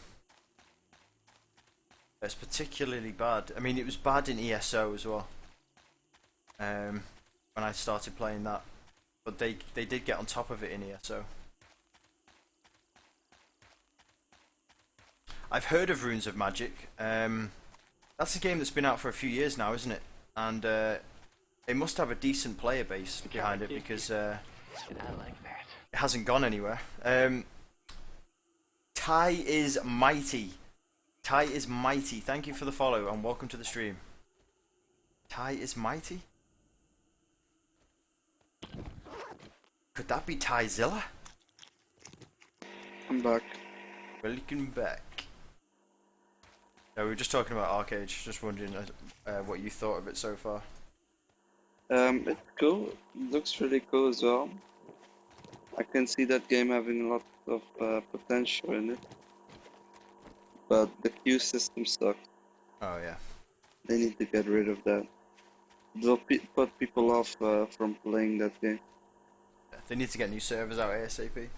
It's particularly bad. I mean, it was bad in ESO as well. When I started playing that. But they did get on top of it in ESO. I've heard of Runes of Magic. That's a game that's been out for a few years now, isn't it? And it must have a decent player base behind it because it hasn't gone anywhere. Ty is mighty. Ty is mighty. Thank you for the follow and welcome to the stream. Ty is mighty? Could that be Tyzilla? I'm back. Welcome back. Yeah, we were just talking about Arcade. Just wondering what you thought of it so far. It's cool. It looks really cool as well. I can see that game having a lot of potential in it. But the queue system sucks. Oh yeah. They need to get rid of that. They'll put people off from playing that game. Yeah, they need to get new servers out ASAP.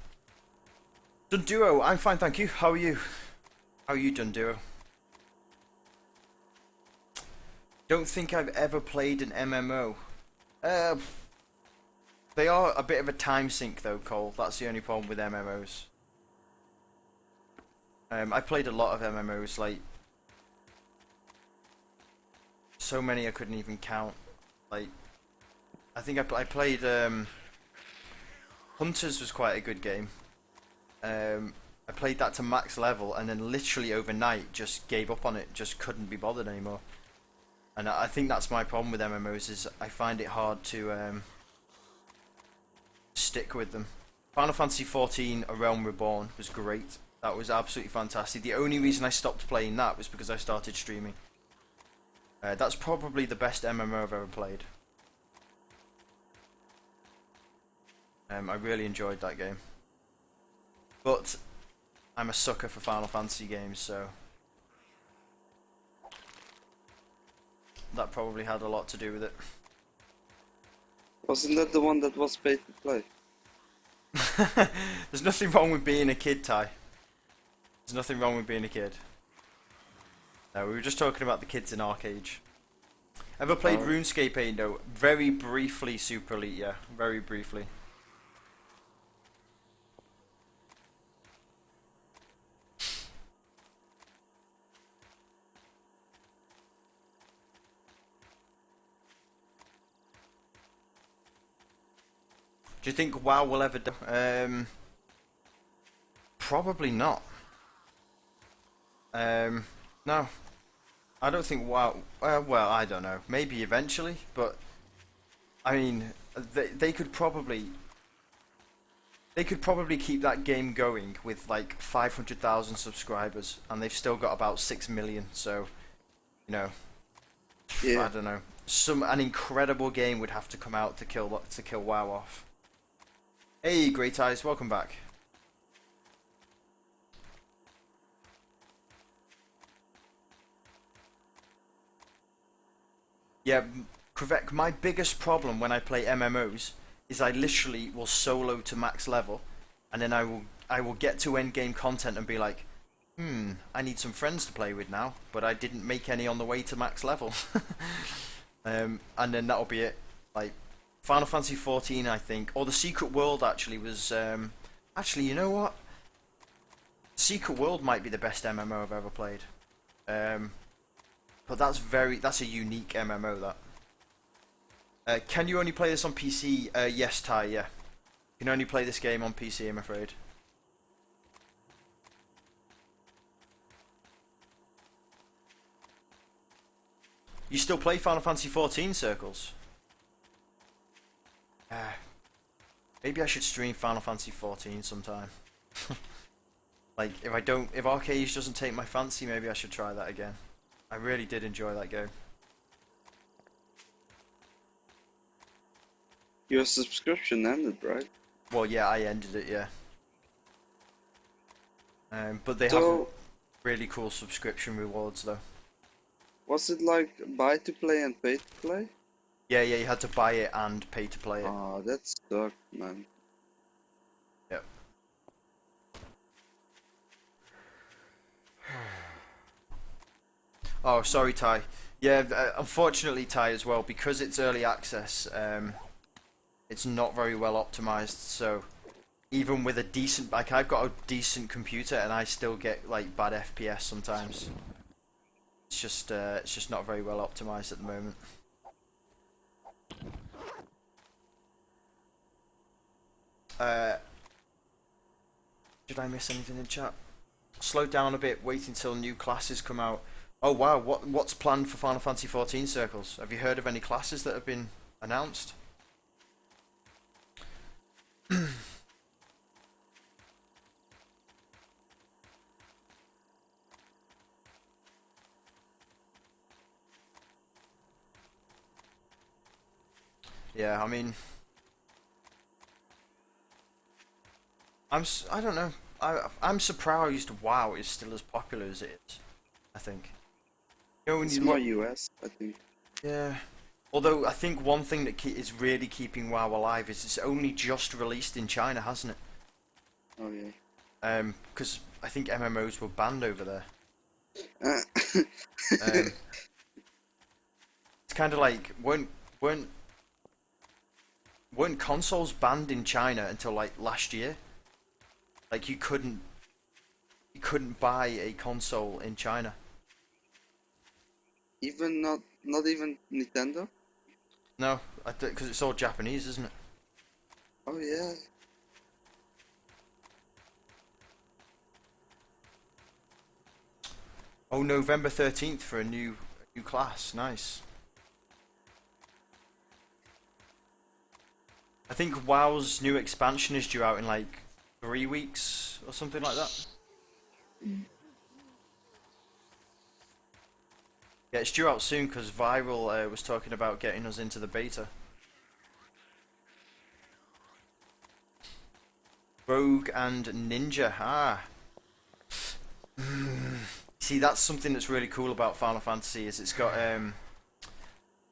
Duo, I'm fine, thank you. How are you? How you done, Duo? Don't think I've ever played an MMO. They are a bit of a time sink though, Cole. That's the only problem with MMOs. I played a lot of MMOs, like so many I couldn't even count. Like, I think I played Hunters was quite a good game. I played that to max level and then literally overnight just gave up on it. Just couldn't be bothered anymore. And I think that's my problem with MMOs is I find it hard to stick with them. Final Fantasy XIV: A Realm Reborn was great. That was absolutely fantastic. The only reason I stopped playing that was because I started streaming. That's probably the best MMO I've ever played. I really enjoyed that game. But I'm a sucker for Final Fantasy games, so that probably had a lot to do with it. Wasn't that the one that was paid to play? There's nothing wrong with being a kid, Ty. There's nothing wrong with being a kid. No, we were just talking about the kids in our cage. Ever played RuneScape, Aindo? Very briefly, Super Elite, yeah. Very briefly. Do you think WoW will ever do? Probably not. No. I don't think WoW... well, I don't know. Maybe eventually, but... I mean, they could probably... They could probably keep that game going with like 500,000 subscribers, and they've still got about 6 million, so... You know... Yeah. I don't know. An incredible game would have to come out to kill WoW off. Hey, Great Eyes, welcome back. Yeah, Krivek, my biggest problem when I play MMOs is I literally will solo to max level, and then I will get to end game content and be like, I need some friends to play with now, but I didn't make any on the way to max level. And then that'll be it. Like, Final Fantasy XIV, I think, or the Secret World actually was. Actually, you know what? Secret World might be the best MMO I've ever played. But that's a unique MMO. That. Can you only play this on PC? Yes, Ty. Yeah, you can only play this game on PC, I'm afraid. You still play Final Fantasy XIV, Circles? Maybe I should stream Final Fantasy XIV sometime. Like, if Arcade doesn't take my fancy, maybe I should try that again. I really did enjoy that game. Your subscription ended, right? Well, yeah, I ended it, yeah. But they have really cool subscription rewards, though. Was it like buy to play and pay to play? Yeah, you had to buy it and pay to play it. Oh, that sucked, man. Yep. Oh, sorry, Ty. Yeah, unfortunately, Ty, as well, because it's early access, it's not very well optimized, so even with a decent... Like, I've got a decent computer, and I still get, like, bad FPS sometimes. It's just not very well optimized at the moment. Did I miss anything in chat? Slow down a bit, wait until new classes come out. Oh wow, what's planned for Final Fantasy XIV, Circles? Have you heard of any classes that have been announced? Yeah, I mean, I don't know. I'm surprised WoW is still as popular as it is. I think. You know, when It's you more look, US, I think. yeah. Although I think one thing that is really keeping WoW alive is it's only just released in China, hasn't it? Oh yeah. Because I think MMOs were banned over there. Uh, Um, it's kind of like weren't weren't consoles banned in China until like last year? Like you couldn't buy a console in China. even not even Nintendo? No, because it's all Japanese, isn't it? Oh yeah. Oh, November 13th for a new class. Nice. I think WoW's new expansion is due out in like 3 weeks or something like that. Yeah, it's due out soon because Viral was talking about getting us into the beta. Rogue and Ninja. Ah. See, that's something that's really cool about Final Fantasy is it's got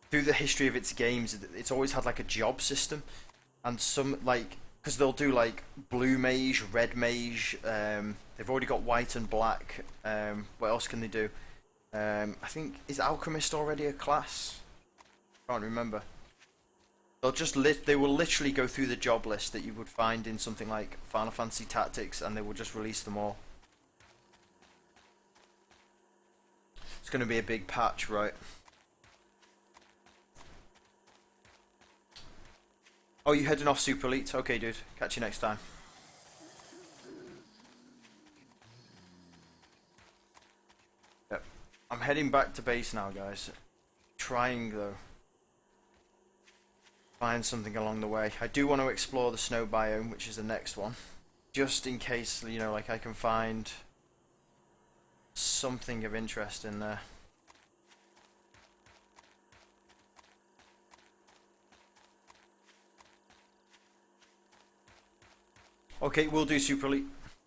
through the history of its games, it's always had like a job system, and some like because they'll do like blue mage, red mage. They've already got white and black. What else can they do? I think is alchemist already a class? Can't remember. They will literally go through the job list that you would find in something like Final Fantasy Tactics, and they will just release them all. It's going to be a big patch, right? Oh, you heading off Super Elite? Okay, dude. Catch you next time. Yep. I'm heading back to base now, guys. Trying, though. Find something along the way. I do want to explore the snow biome, which is the next one. Just in case, you know, like I can find something of interest in there. Okay, we'll do Super Elite.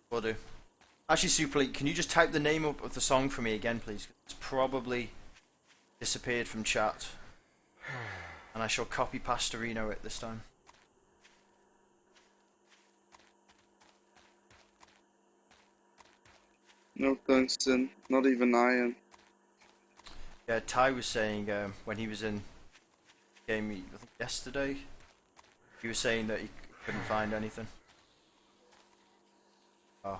We'll do. Actually, Super Elite, can you just type the name up of the song for me again, please? It's probably disappeared from chat. And I shall copy Pastorino it this time. No tungsten, not even iron. Yeah, Ty was saying when he was in game I think yesterday, he was saying that he couldn't find anything. Oh,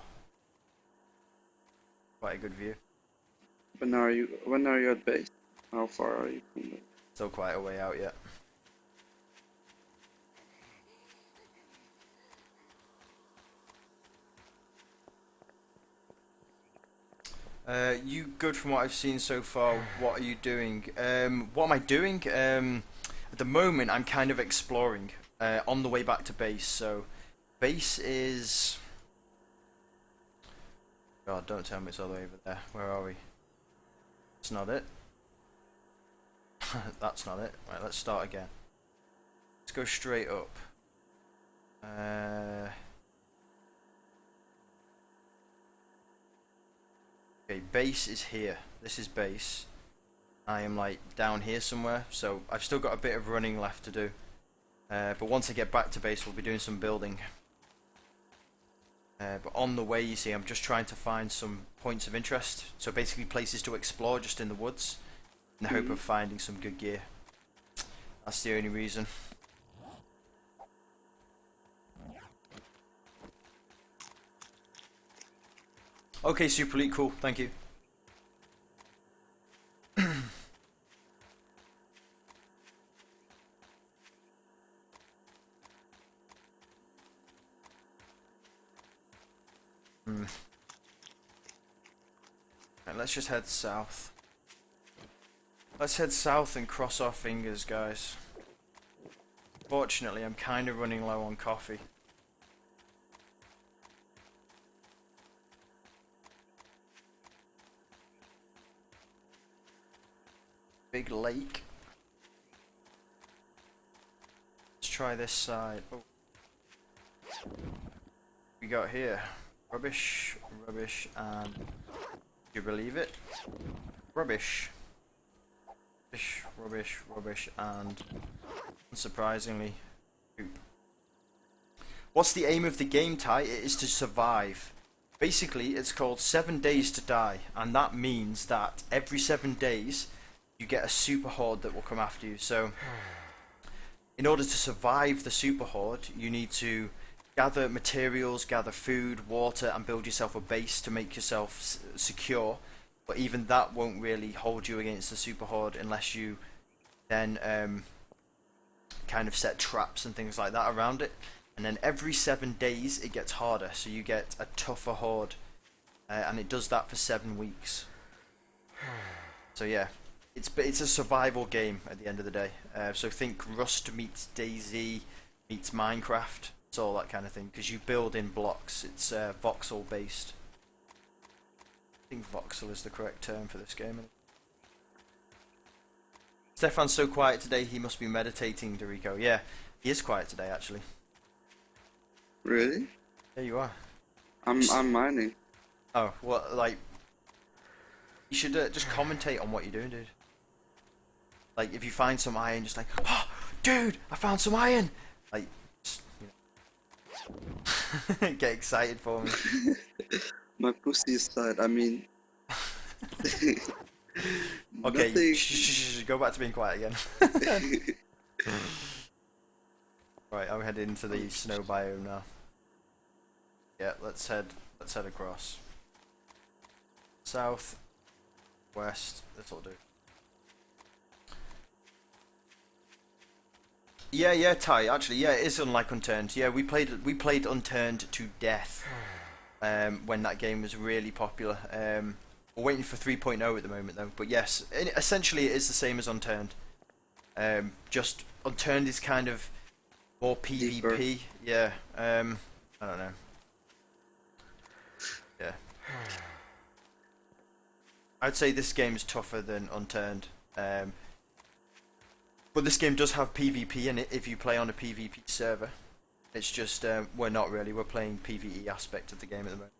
quite a good view. When are you at base? How far are you from there? Still quite a way out yet. You good from what I've seen so far. What are you doing? What am I doing? At the moment, I'm kind of exploring on the way back to base. So, base is. God, don't tell me it's all the way over there. Where are we? It's not it. That's not it. Right, let's start again. Let's go straight up. Okay, base is here. This is base. I am like down here somewhere, so I've still got a bit of running left to do. But once I get back to base, we'll be doing some building. But on the way, you see, I'm just trying to find some points of interest. So basically places to explore just in the woods, in the hope of finding some good gear. That's the only reason. Okay, Super Elite, cool, thank you. Right, let's just head south. Let's head south and cross our fingers, guys. Fortunately, I'm kind of running low on coffee. Big lake. Let's try this side. Oh. We got here rubbish, rubbish, and do you believe it? Rubbish. Rubbish, rubbish, rubbish, and unsurprisingly, poop. What's the aim of the game, Ty? It is to survive. Basically, it's called 7 Days to Die, and that means that every 7 days you get a super horde that will come after you. So, in order to survive the super horde, you need to gather materials, gather food, water, and build yourself a base to make yourself secure. But even that won't really hold you against the super horde unless you then kind of set traps and things like that around it. And then every 7 days it gets harder, so you get a tougher horde, and it does that for 7 weeks. So yeah, it's a survival game at the end of the day. So think Rust meets DayZ meets Minecraft. It's all that kind of thing because you build in blocks. It's voxel based. I think voxel is the correct term for this game. Stefan's so quiet today. He must be meditating, Dorico. Yeah, he is quiet today actually. Really? There you are. I'm mining. Oh, well, like, you should just commentate on what you're doing, dude. Like, if you find some iron, just like, oh, dude, I found some iron! Like, just, get excited for me. My pussy is tight. I mean... Okay, go back to being quiet again. Right, I'm heading into the snow biome now. Yeah, let's head across. South, west, this'll do. Yeah, Ty, actually, yeah, it is unlike Unturned. Yeah, we played Unturned to death when that game was really popular. We're waiting for 3.0 at the moment though, but yes, essentially it is the same as Unturned. Just Unturned is kind of more PvP. Deeper. Yeah, I don't know. Yeah. I'd say this game is tougher than Unturned. But this game does have PvP in it if you play on a PvP server. It's just, we're not really, we're playing PvE aspect of the game at the moment.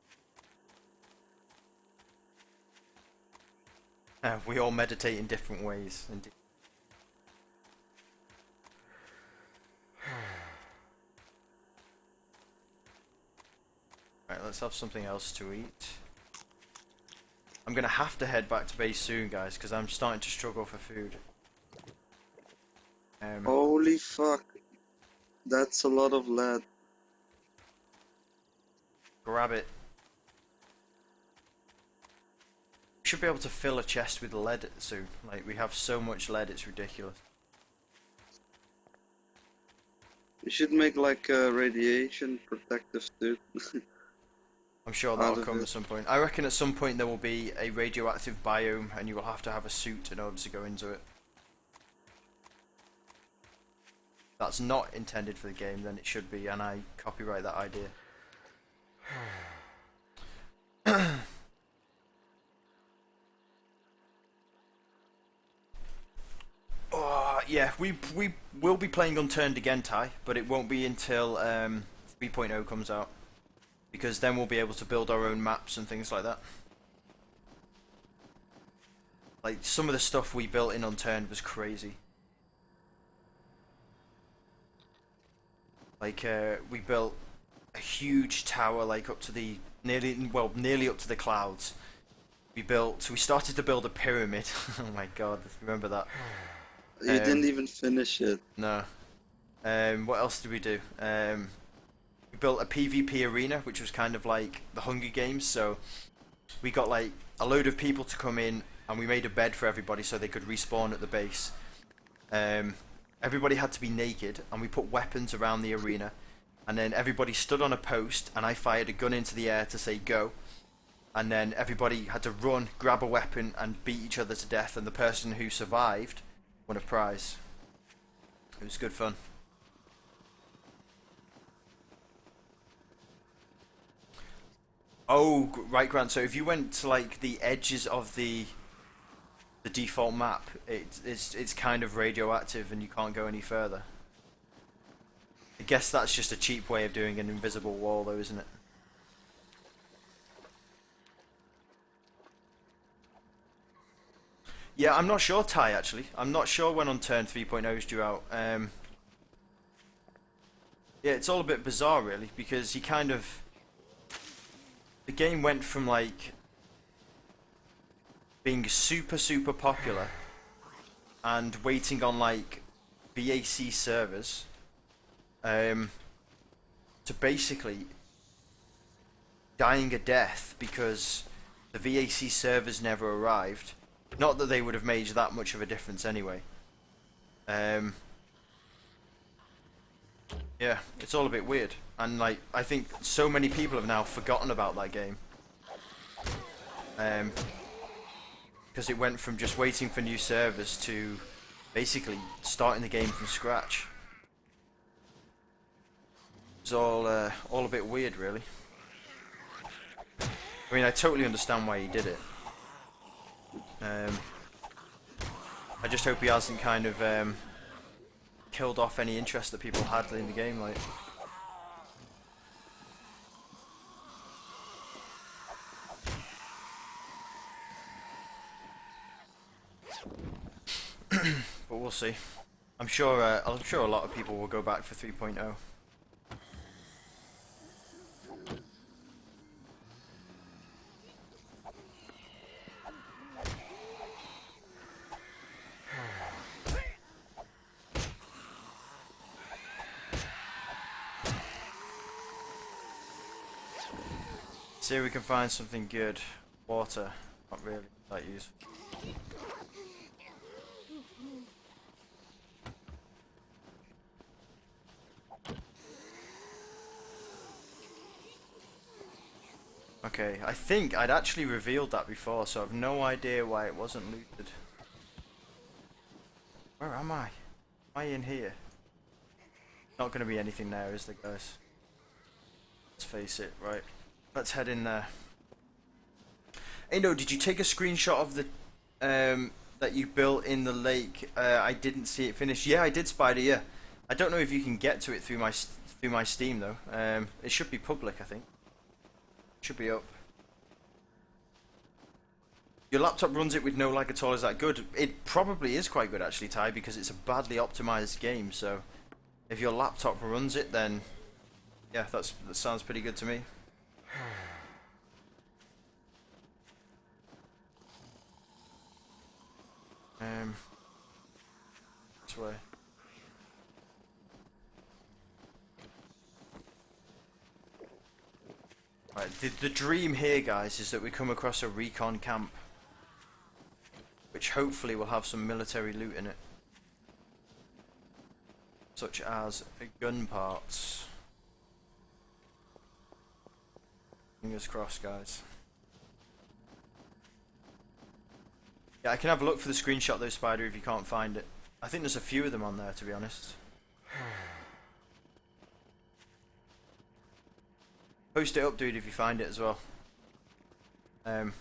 We all meditate in different ways. Right, let's have something else to eat. I'm gonna have to head back to base soon, guys, because I'm starting to struggle for food. Holy fuck. That's a lot of lead. Grab it. We should be able to fill a chest with lead soon. Like, we have so much lead, it's ridiculous. You should make like a radiation protective suit. I'm sure that'll come at some point. I reckon at some point there will be a radioactive biome and you will have to have a suit in order to go into it. That's not intended for the game, then it should be, and I copyright that idea. Oh, yeah, we will be playing Unturned again, Ty, but it won't be until 3.0 comes out. Because then we'll be able to build our own maps and things like that. Like, some of the stuff we built in Unturned was crazy. Like, we built a huge tower, like up to the nearly up to the clouds. We started to build a pyramid. Oh my god, remember that? You didn't even finish it. No. What else did we do? We built a PvP arena, which was kind of like the Hunger Games. So we got like a load of people to come in, and we made a bed for everybody so they could respawn at the base. Everybody had to be naked, and we put weapons around the arena, and then everybody stood on a post, and I fired a gun into the air to say go, and then everybody had to run, grab a weapon, and beat each other to death, and the person who survived won a prize. It was good fun. Oh, right, Grant, so if you went to like the edges of the default map, it's kind of radioactive and you can't go any further. I guess that's just a cheap way of doing an invisible wall though, isn't it? Yeah, I'm not sure, Ty, actually. I'm not sure when Unturned 3.0 is due out. Yeah, it's all a bit bizarre, really, because you kind of... the game went from like being super popular and waiting on like VAC servers to basically dying a death because the VAC servers never arrived. Not that they would have made that much of a difference anyway. Yeah, it's all a bit weird, and like I think so many people have now forgotten about that game. Because it went from just waiting for new servers to basically starting the game from scratch. It's all a bit weird, really. I mean, I totally understand why he did it. I just hope he hasn't kind of killed off any interest that people had in the game, like. But we'll see. I'm sure a lot of people will go back for 3.0. See if we can find something good. Water, not really that useful. Okay, I think I'd actually revealed that before, so I've no idea why it wasn't looted. Where am I? Am I in here? Not going to be anything there, is there, guys? Let's face it, right. Let's head in there. Aindo, did you take a screenshot of the that you built in the lake? I didn't see it finished. Yeah, I did, Spider. Yeah, I don't know if you can get to it through my Steam though. It should be public, I think. Should be up. Your laptop runs it with no lag at all. Is that good? It probably is quite good actually, Ty, because it's a badly optimized game. So if your laptop runs it, then yeah, that sounds pretty good to me. This way. Right, the dream here, guys, is that we come across a recon camp, which hopefully will have some military loot in it, such as gun parts. Fingers crossed, guys. Yeah, I can have a look for the screenshot though, Spider, if you can't find it. I think there's a few of them on there, to be honest. Post it up, dude, if you find it as well. I've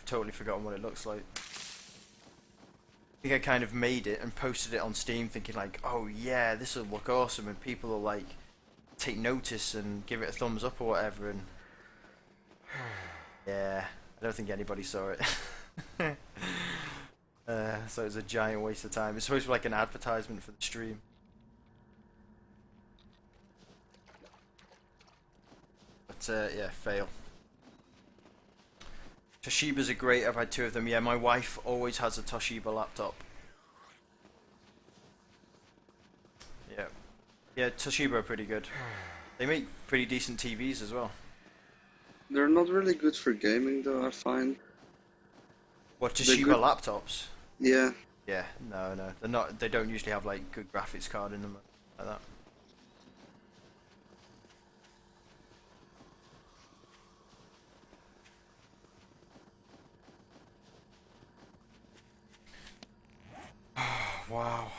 totally forgotten what it looks like. I think I kind of made it and posted it on Steam thinking like, oh yeah, this will look awesome, and people will like take notice and give it a thumbs up or whatever, and yeah, I don't think anybody saw it. So it was a giant waste of time. It's supposed to be like an advertisement for the stream. But yeah, fail. Toshibas are great, I've had 2 of them. Yeah, my wife always has a Toshiba laptop. Yeah. Yeah, Toshiba are pretty good. They make pretty decent TVs as well. They're not really good for gaming though, I find. What, Toshiba laptops? Yeah. Yeah, no, they're not. They don't usually have like good graphics card in them like that. Wow.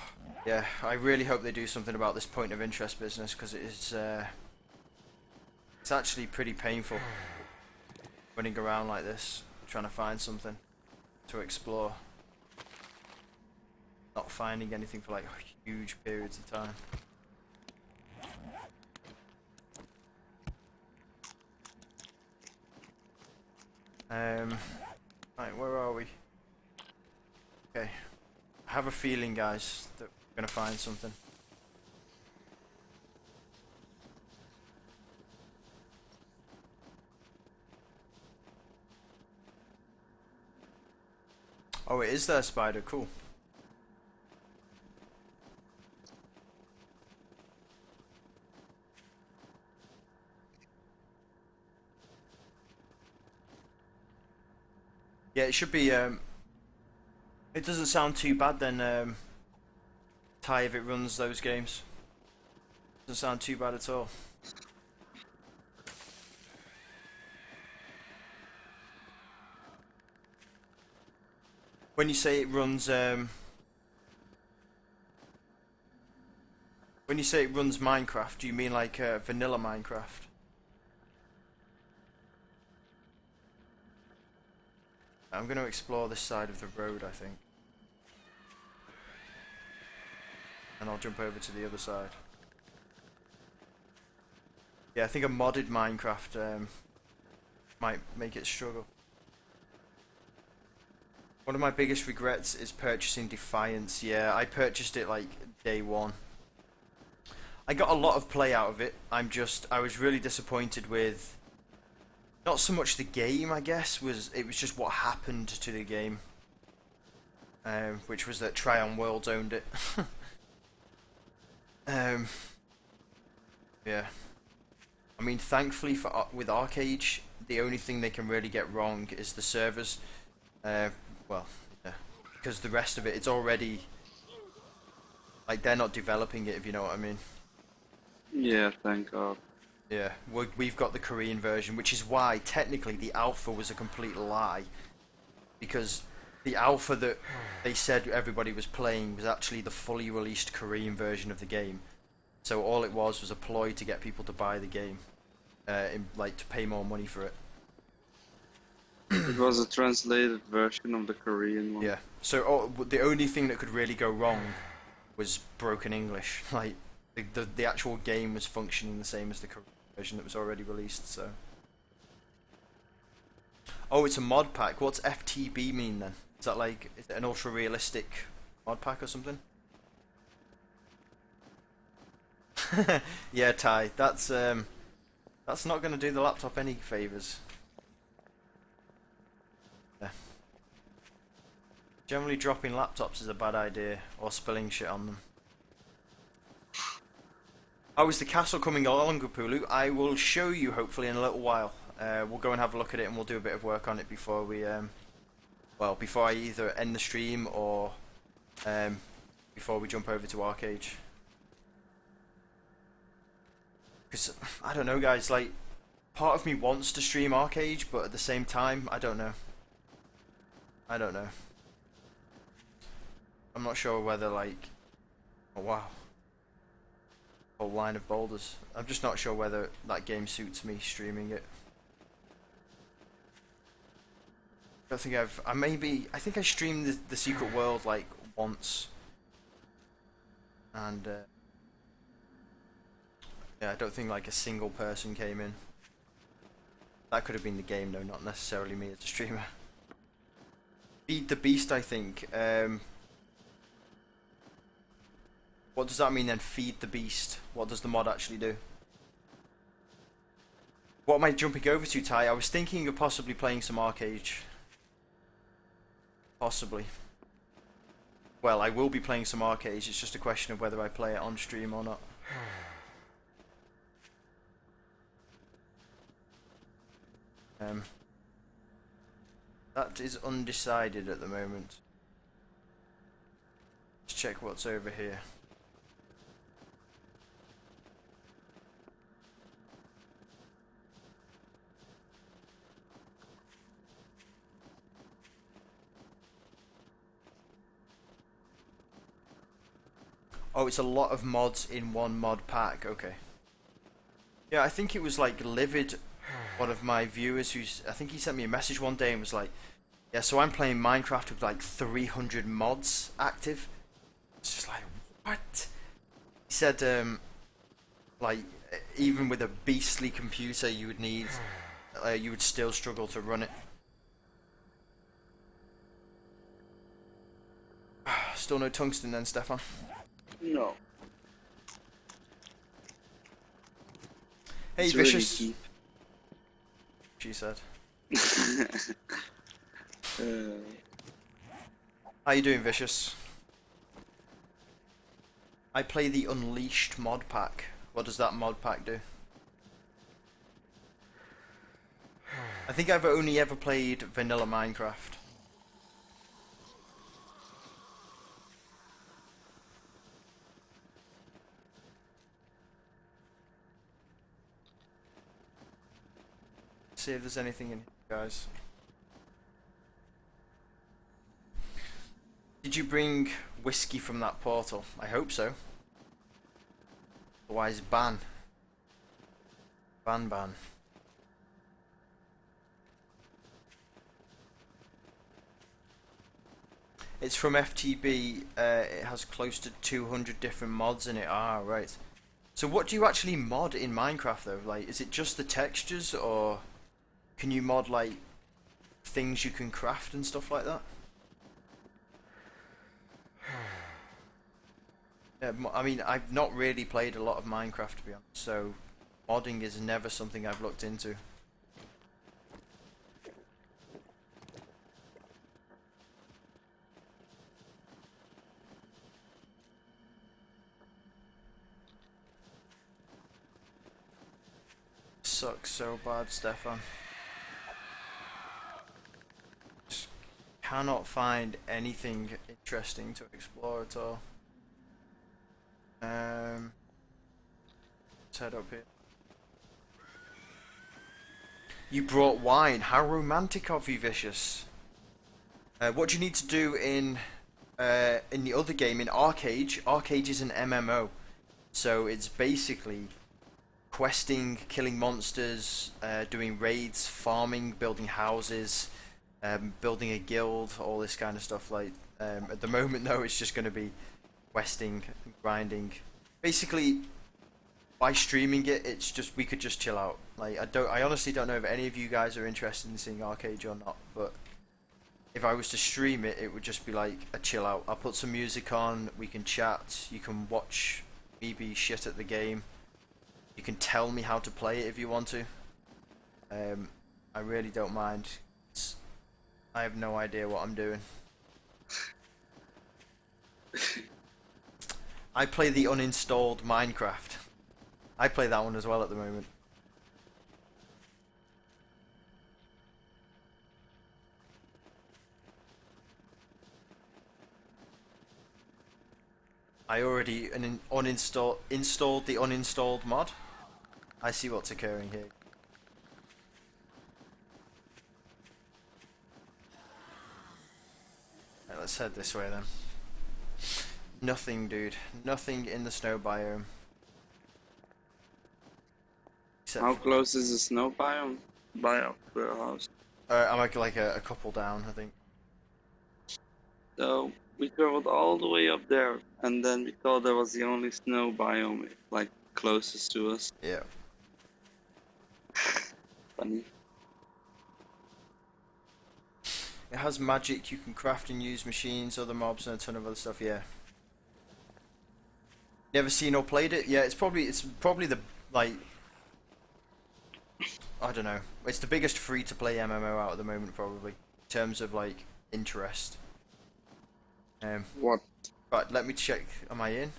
Yeah, I really hope they do something about this point of interest business, because it is. It's actually pretty painful running around like this, trying to find something to explore. Not finding anything for like huge periods of time. Right, where are we? Okay, I have a feeling, guys, that we're gonna find something. Oh, it is there, spider. Cool. Yeah, it should be. It doesn't sound too bad then. Ty, if it runs those games, doesn't sound too bad at all. When you say it runs, when you say it runs Minecraft, do you mean like vanilla Minecraft? I'm going to explore this side of the road, I think. And I'll jump over to the other side. Yeah, I think a modded Minecraft might make it struggle. One of my biggest regrets is purchasing Defiance. Yeah, I purchased it like day one. I got a lot of play out of it. I was really disappointed with not so much the game, I guess, it was just what happened to the game. Which was that Tryon Worlds owned it. Yeah. I mean, thankfully with Arcade, the only thing they can really get wrong is the servers. Well, yeah, because the rest of it, it's already like they're not developing it, if you know what I mean. Yeah, thank God. Yeah, we've got the Korean version, which is why technically the alpha was a complete lie, because the alpha that they said everybody was playing was actually the fully released Korean version of the game. So all it was a ploy to get people to buy the game, to pay more money for it. It was a translated version of the Korean one. Yeah. So the only thing that could really go wrong was broken English. Like the actual game was functioning the same as the Korean version that was already released. So. Oh, it's a mod pack. What's FTB mean then? Is that like is it an ultra realistic mod pack or something? Yeah, Ty. That's not going to do the laptop any favors. Yeah. Generally, dropping laptops is a bad idea, or spilling shit on them. How is the castle coming along, Gupulu? I will show you hopefully in a little while. We'll go and have a look at it, and we'll do a bit of work on it before we, before I either end the stream or before we jump over to Arcade. Because I don't know, guys. Like, part of me wants to stream Arcade, but at the same time, I don't know. I don't know. I'm not sure whether like, oh wow, whole line of boulders. I'm just not sure whether that game suits me streaming it. I don't think I think I streamed the Secret World like once, and yeah, I don't think like a single person came in. That could have been the game though, not necessarily me as a streamer. Feed the Beast, I think. What does that mean then? Feed the Beast. What does the mod actually do? What am I jumping over to, Ty? I was thinking of possibly playing some Arcade. Possibly. Well, I will be playing some Arcade. It's just a question of whether I play it on stream or not. That is undecided at the moment. Let's check what's over here. Oh, it's a lot of mods in one mod pack. Okay. Yeah, I think it was like Livid, one of my viewers, I think he sent me a message one day and was like, yeah, so I'm playing Minecraft with like 300 mods active. It's just like, what? He said, like, even with a beastly computer you would need, you would still struggle to run it. Still no tungsten then, Stefan? No. Hey, It's Vicious. really She said. How you doing, Vicious? I play the Unleashed mod pack. What does that mod pack do? I think I've only ever played vanilla Minecraft. See if there's anything in here, guys. Did you bring whiskey from that portal? I hope so. Otherwise, ban. Ban. It's from FTB. It has close to 200 different mods in it. Ah, right. So what do you actually mod in Minecraft though? Like, is it just the textures, or can you mod like things you can craft and stuff like that? Yeah, I mean, I've not really played a lot of Minecraft to be honest, so modding is never something I've looked into. Sucks so bad, Stefan. Just cannot find anything interesting to explore at all. Let's head up here. You brought wine. How romantic of you, Vicious. What do you need to do in the other game, in Arcade? Arcade is an MMO, so it's basically questing, killing monsters, doing raids, farming, building houses, building a guild, all this kind of stuff. Like at the moment, though, it's just going to be questing, grinding. Basically, by streaming it, it's just we could just chill out. Like I honestly don't know if any of you guys are interested in seeing Arcade or not, but if I was to stream it, it would just be like a chill out. I'll put some music on, we can chat, you can watch me be shit at the game. You can tell me how to play it if you want to. I really don't mind. I have no idea what I'm doing. I play the uninstalled Minecraft. I play that one as well at the moment. I already installed the uninstalled mod. I see what's occurring here. Right, let's head this way then. Nothing, dude. Nothing in the snow biome. Except How close is the snow biome? Biome to your house. I'm like a couple down, I think. So we traveled all the way up there, and then we thought there was the only snow biome, like closest to us. Yeah. Funny. It has magic, you can craft and use machines, other mobs, and a ton of other stuff. Yeah. Never seen or played it? Yeah, it's probably the like I don't know. It's the biggest free-to-play MMO out at the moment, probably in terms of like interest. What? Right, let me check. Am I in?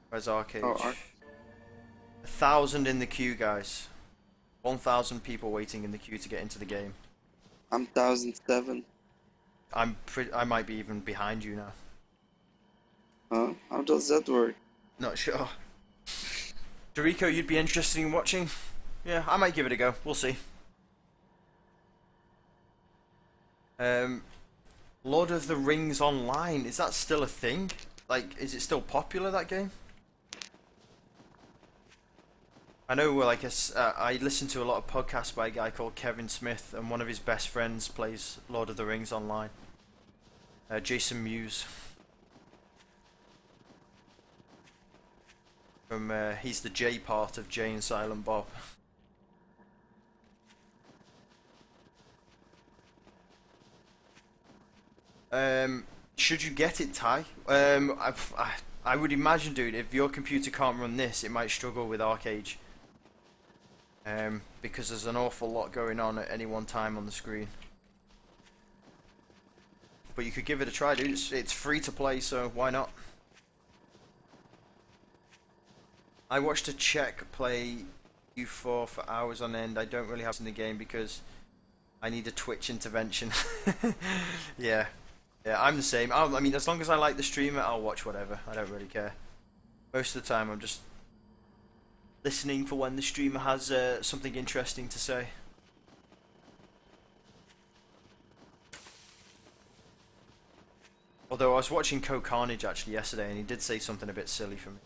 Where's Arcade? Oh, 1,000 in the queue, guys. 1,000 people waiting in the queue to get into the game. I'm 1007. I might be even behind you now. Huh? How does that work? Not sure. Dorico, you'd be interested in watching? Yeah, I might give it a go. We'll see. Lord of the Rings Online, is that still a thing? Like, is it still popular, that game? I know, like, I listen to a lot of podcasts by a guy called Kevin Smith, and one of his best friends plays Lord of the Rings Online. Jason Mewes. He's the J part of Jay and Silent Bob. Should you get it, Ty? I would imagine, dude, if your computer can't run this, it might struggle with Arcade. Because there's an awful lot going on at any one time on the screen. but you could give it a try, dude. It's free to play, so why not? I watched a Czech play U4 for hours on end. I don't really have in the game because I need a Twitch intervention. Yeah, yeah, I'm the same. I mean, as long as I like the streamer, I'll watch whatever. I don't really care. Most of the time, I'm just listening for when the streamer has something interesting to say. Although I was watching Carnage actually yesterday, and he did say something a bit silly for me.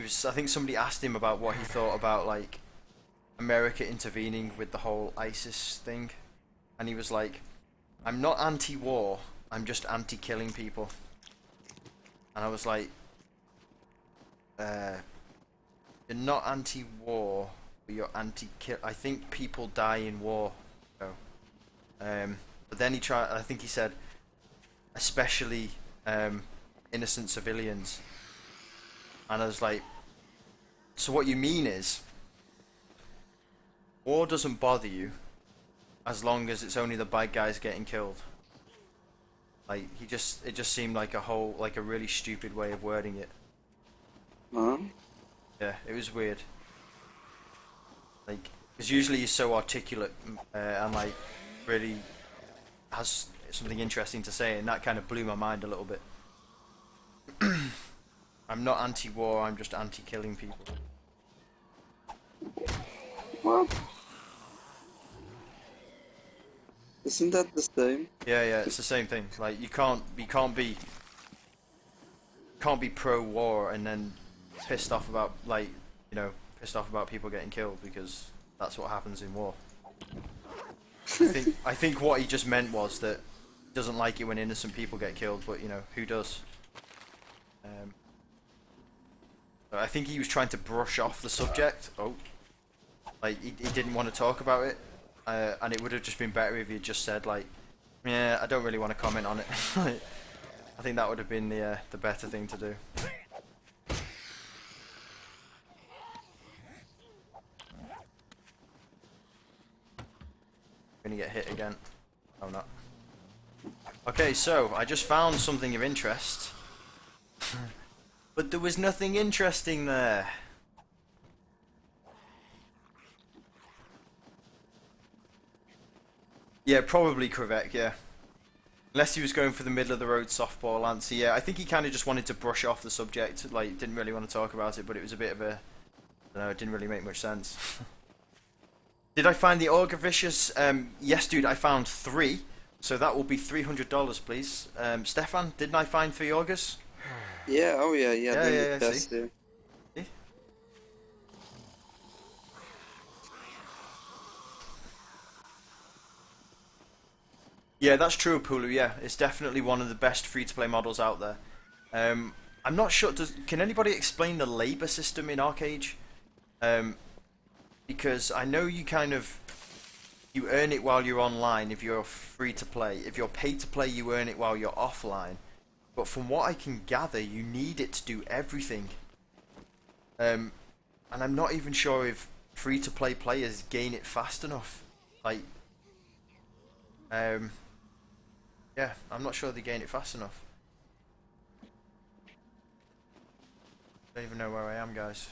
I think somebody asked him about what he thought about like America intervening with the whole ISIS thing, and he was like, "I'm not anti-war. I'm just anti-killing people." And I was like, "You're not anti-war, but you're anti-kill. I think people die in war." So, but then he tried. I think he said, especially innocent civilians. And I was like, so what you mean is, war doesn't bother you as long as it's only the bad guys getting killed. Like, it just seemed like a really stupid way of wording it. Huh? Yeah, it was weird. Like, because usually he's so articulate and like really has something interesting to say, and that kind of blew my mind a little bit. I'm not anti-war, I'm just anti-killing people. What? Isn't that the same? Yeah, yeah, it's the same thing. Like, you can't be pro-war and then pissed off about, like, you know, pissed off about people getting killed, because that's what happens in war. I think what he just meant was that he doesn't like it when innocent people get killed, but you know, who does? I think he was trying to brush off the subject. Oh, like he didn't want to talk about it, and it would have just been better if he had just said like, "Yeah, I don't really want to comment on it." I think that would have been the better thing to do. Gonna get hit again. Oh no. Okay, so I just found something of interest. But there was nothing interesting there. Yeah, probably Krivek, yeah. Unless he was going for the middle of the road softball answer. Yeah, I think he kind of just wanted to brush off the subject. Like, didn't really want to talk about it, but it was a bit of a... I don't know, it didn't really make much sense. Did I find the Auger Vicious? Yes, dude, I found 3. So that will be $300, please. Stefan, didn't I find 3 Augers? Yeah, oh yeah, Yeah, that's see? it. See? Yeah, that's true, Pulu, yeah. It's definitely one of the best free-to-play models out there. I'm not sure, can anybody explain the labour system in Arcade? Because I know you you earn it while you're online if you're free-to-play. If you're paid-to-play, you earn it while you're offline. But from what I can gather, you need it to do everything. And I'm not even sure if free-to-play players gain it fast enough. Like, yeah, I'm not sure they gain it fast enough. Don't even know where I am, guys.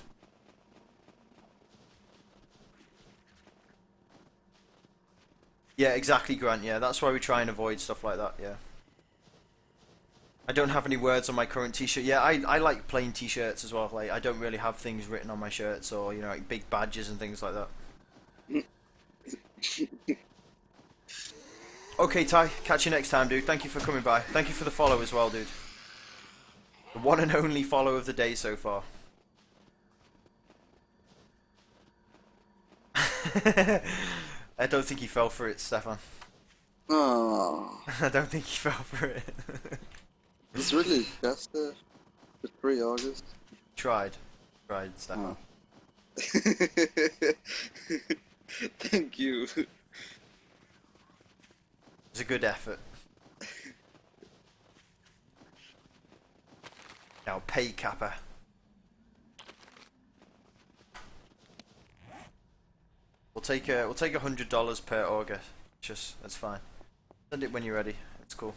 Yeah, exactly, Grant. Yeah, that's why we try and avoid stuff like that. Yeah. I don't have any words on my current t-shirt. Yeah, I like plain t-shirts as well. Like, I don't really have things written on my shirts or, you know, like big badges and things like that. Okay, Ty, catch you next time, dude. Thank you for coming by. Thank you for the follow as well, dude. The one and only follow of the day so far. I don't think he fell for it, Stefan. Oh, I don't think he fell for it. it's really just the 3 August. Tried, Stefan. Oh. Thank you. It was a good effort. Now pay Kappa. We'll take $100 per Auger. That's fine. Send it when you're ready. It's cool.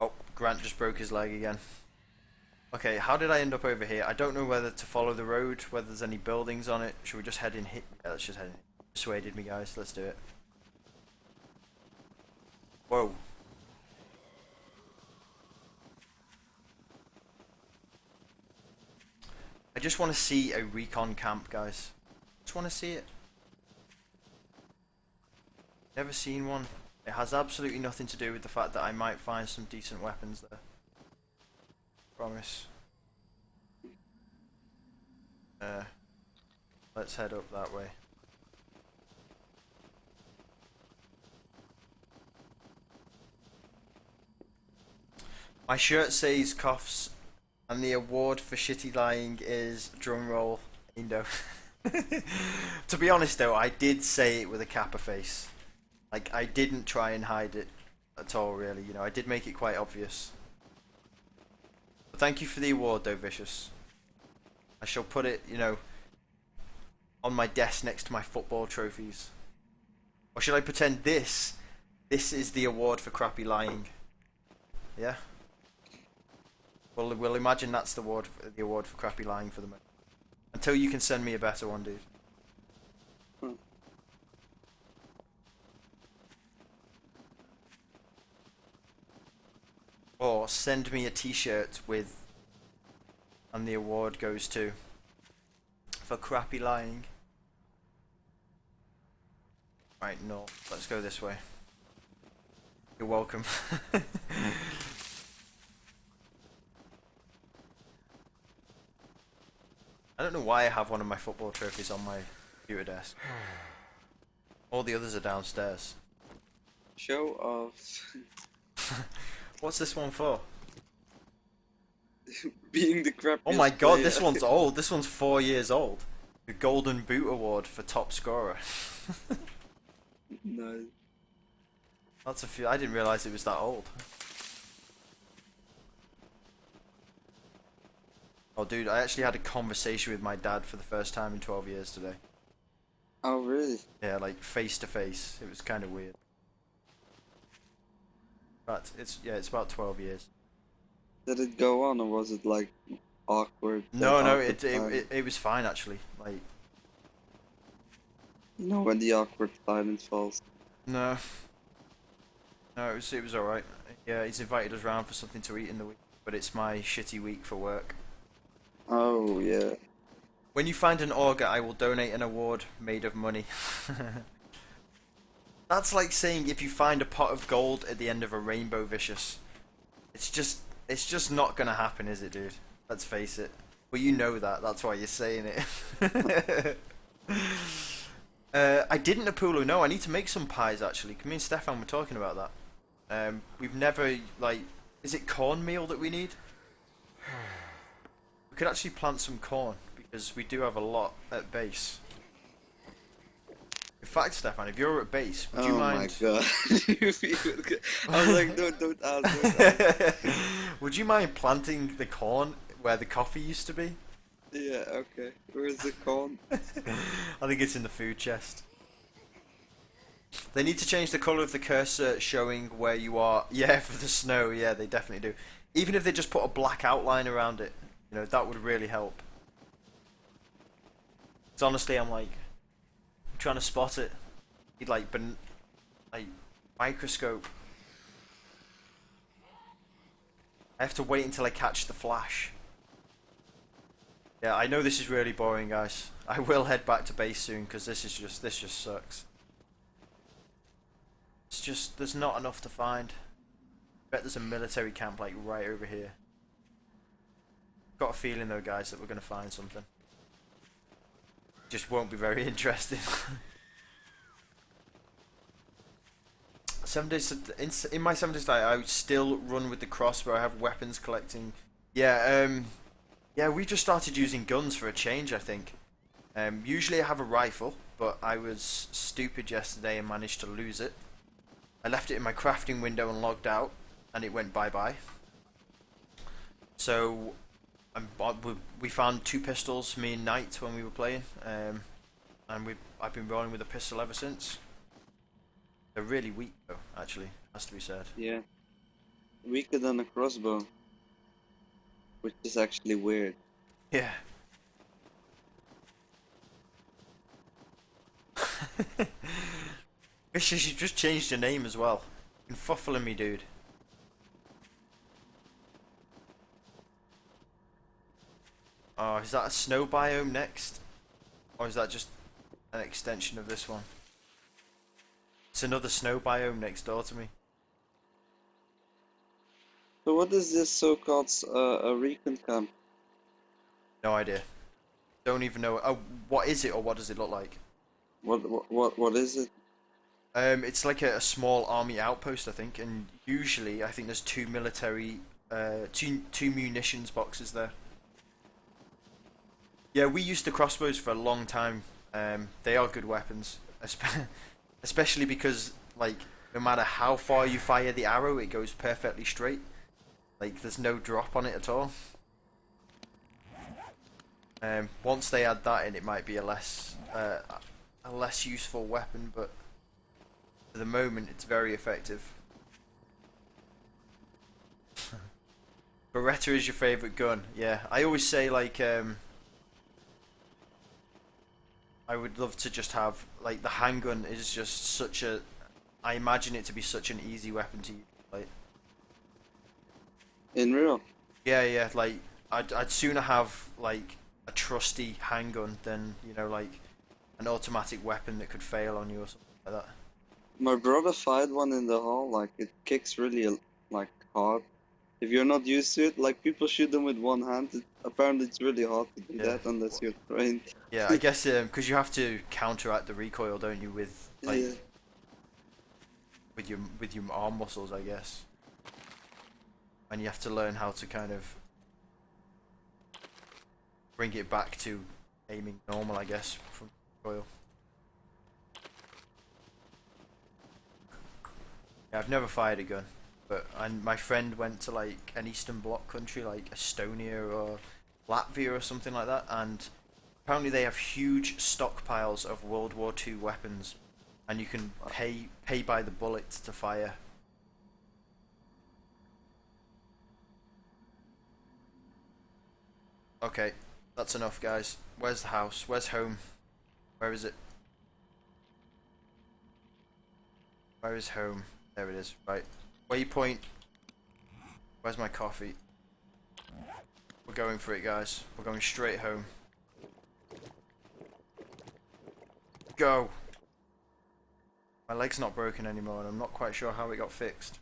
Oh, Grant just broke his leg again. Okay, how did I end up over here? I don't know whether to follow the road, whether there's any buildings on it. Should we just head in here? Yeah, let's just head in. Persuaded me, guys. Let's do it. Whoa. I just want to see a recon camp, guys. Just want to see it. Never seen one. It has absolutely nothing to do with the fact that I might find some decent weapons there. Promise. Let's head up that way. My shirt says coughs, and the award for shitty lying is drumroll Aindo. To be honest though, I did say it with a kappa face. Like, I didn't try and hide it at all, really. You know, I did make it quite obvious. But thank you for the award though, Vicious. I shall put it, you know, on my desk next to my football trophies. Or should I pretend this is the award for crappy lying? Yeah? Well, we'll imagine that's the award for crappy lying for the moment. Until you can send me a better one, dude. Or send me a t-shirt with... and the award goes to... for crappy lying. Right, no. Let's go this way. You're welcome. I don't know why I have one of my football trophies on my computer desk. All the others are downstairs. Show off. What's this one for? Being the crappiest Oh my god, player. this one's old. This one's 4 years old. The Golden Boot Award for top scorer. No. That's a few. I didn't realise it was that old. Oh dude, I actually had a conversation with my dad for the first time in 12 years today. Oh really? Yeah, like face to face. It was kind of weird. But it's about 12 years. Did it go on or was it like awkward? No, awkward it was fine actually. Like, you know when the awkward silence falls. no, it was all right. Yeah, he's invited us round for something to eat in the week, but it's my shitty week for work. Oh yeah. When you find an auger, I will donate an award made of money. That's like saying if you find a pot of gold at the end of a rainbow, Vicious. It's just not gonna happen, is it, dude? Let's face it. Well, you know that. That's why you're saying it. I didn't Apulu. No, I need to make some pies actually. Me and Stefan were talking about that. We've never like. Is it cornmeal that we need? We could actually plant some corn because we do have a lot at base. In fact, Stefan, if you're at base, would you mind? Oh my god! I was like, don't ask. Would you mind planting the corn where the coffee used to be? Yeah, okay. Where's the corn? I think it's in the food chest. They need to change the colour of the cursor showing where you are. Yeah, for the snow. Yeah, they definitely do. Even if they just put a black outline around it, you know, that would really help. Because honestly, I'm trying to spot it. You'd like microscope. I have to wait until I catch the flash. Yeah, I know this is really boring, guys. I will head back to base soon because this just sucks. It's just there's not enough to find. Bet there's a military camp like right over here. Got a feeling though, guys, that we're gonna find something. Just won't be very interesting. 7 days in my 7 days I would still run with the crossbow. I have weapons collecting. Yeah, yeah, we just started using guns for a change, I think. Usually I have a rifle, but I was stupid yesterday and managed to lose it. I left it in my crafting window and logged out, and it went bye-bye. So we found two pistols, me and Knight, when we were playing, and I've been rolling with a pistol ever since. They're really weak though, actually, has to be said. Yeah, weaker than a crossbow, which is actually weird. Yeah. Vicious, you just changed your name as well. You're fuffling me, dude. Oh, is that a snow biome next? Or is that just an extension of this one? It's another snow biome next door to me. So what is this so-called a recon camp? No idea. Don't even know. Oh, what is it or what does it look like? What is it? It's like a small army outpost, I think, and usually I think there's two military, two munitions boxes there. Yeah, we used the crossbows for a long time. They are good weapons, especially because like no matter how far you fire the arrow, it goes perfectly straight. Like there's no drop on it at all. Once they add that in, it might be a less useful weapon, but for the moment, it's very effective. Beretta is your favorite gun? Yeah, I always say like I would love to just have like the handgun is just such a. I imagine it to be such an easy weapon to use. Like In real? yeah, yeah. Like I'd sooner have like a trusty handgun than like an automatic weapon that could fail on you or something like that. My brother fired one in the hall. Like it kicks really like hard. If you're not used to it, like people shoot them with one hand. Apparently, it's really hard to do Yeah. that unless you're trained. Yeah, I guess because you have to counteract the recoil, don't you? With like Yeah. with your arm muscles, I guess. And you have to learn how to kind of bring it back to aiming normal, I guess, from recoil. Yeah, I've never fired a gun, but my friend went to like an Eastern Bloc country like Estonia or Latvia or something like that, and apparently they have huge stockpiles of World War II weapons, and you can pay by the bullet to fire. Okay, that's enough, guys. Where's the house? Where's home? Where is it? Where is home? There it is. Right. Waypoint. Where's my coffee? We're going for it, guys. We're going straight home. Go! My leg's not broken anymore, and I'm not quite sure how it got fixed.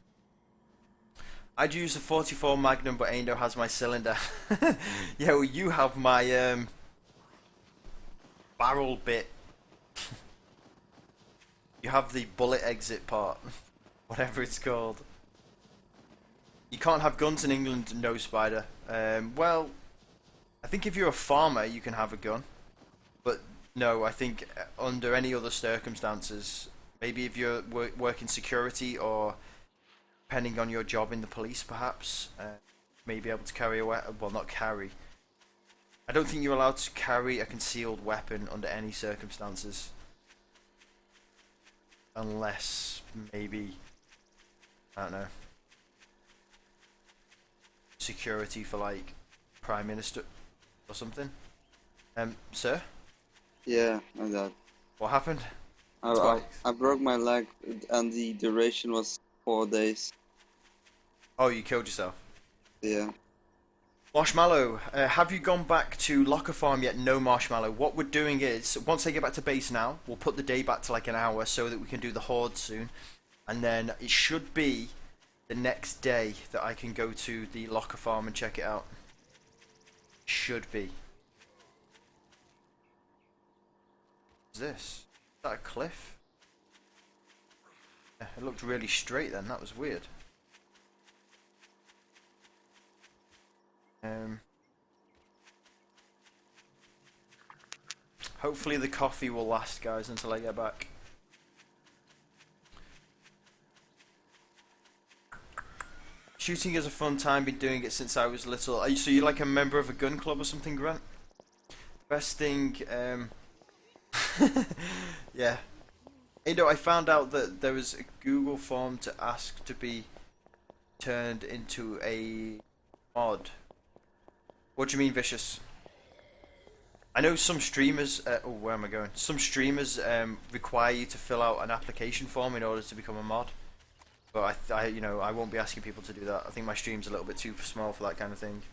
I'd use the 44 Magnum, but Aindo has my cylinder. Yeah, well, you have my barrel bit. You have the bullet exit part. Whatever it's called. You can't have guns in England, no, Spider. Well, I think if you're a farmer, you can have a gun. But no, I think under any other circumstances, maybe if you're working security or depending on your job in the police, perhaps, may be able to carry a weapon. Well, not carry. I don't think you're allowed to carry a concealed weapon under any circumstances. Unless, maybe, I don't know, security for like Prime Minister or something. Sir? Yeah, like that. What happened? I broke my leg, and the duration was 4 days. Oh, you killed yourself. Yeah. Marshmallow, have you gone back to Locker Farm yet? No, Marshmallow. What we're doing is, once I get back to base now, we'll put the day back to like an hour so that we can do the horde soon. And then it should be the next day that I can go to the Locker Farm and check it out. Should be. What's this? Is that a cliff? Yeah, it looked really straight then, that was weird. Hopefully the coffee will last, guys, until I get back. Shooting is a fun time. Been doing it since I was little. Are you, so you're like a member of a gun club or something, Grant? Best thing, yeah. Aindo, I found out that there was a Google form to ask to be turned into a mod. What do you mean, Vicious? I know some streamers. Oh, where am I going? Some streamers require you to fill out an application form in order to become a mod. But you know, I won't be asking people to do that. I think my stream's a little bit too small for that kind of thing.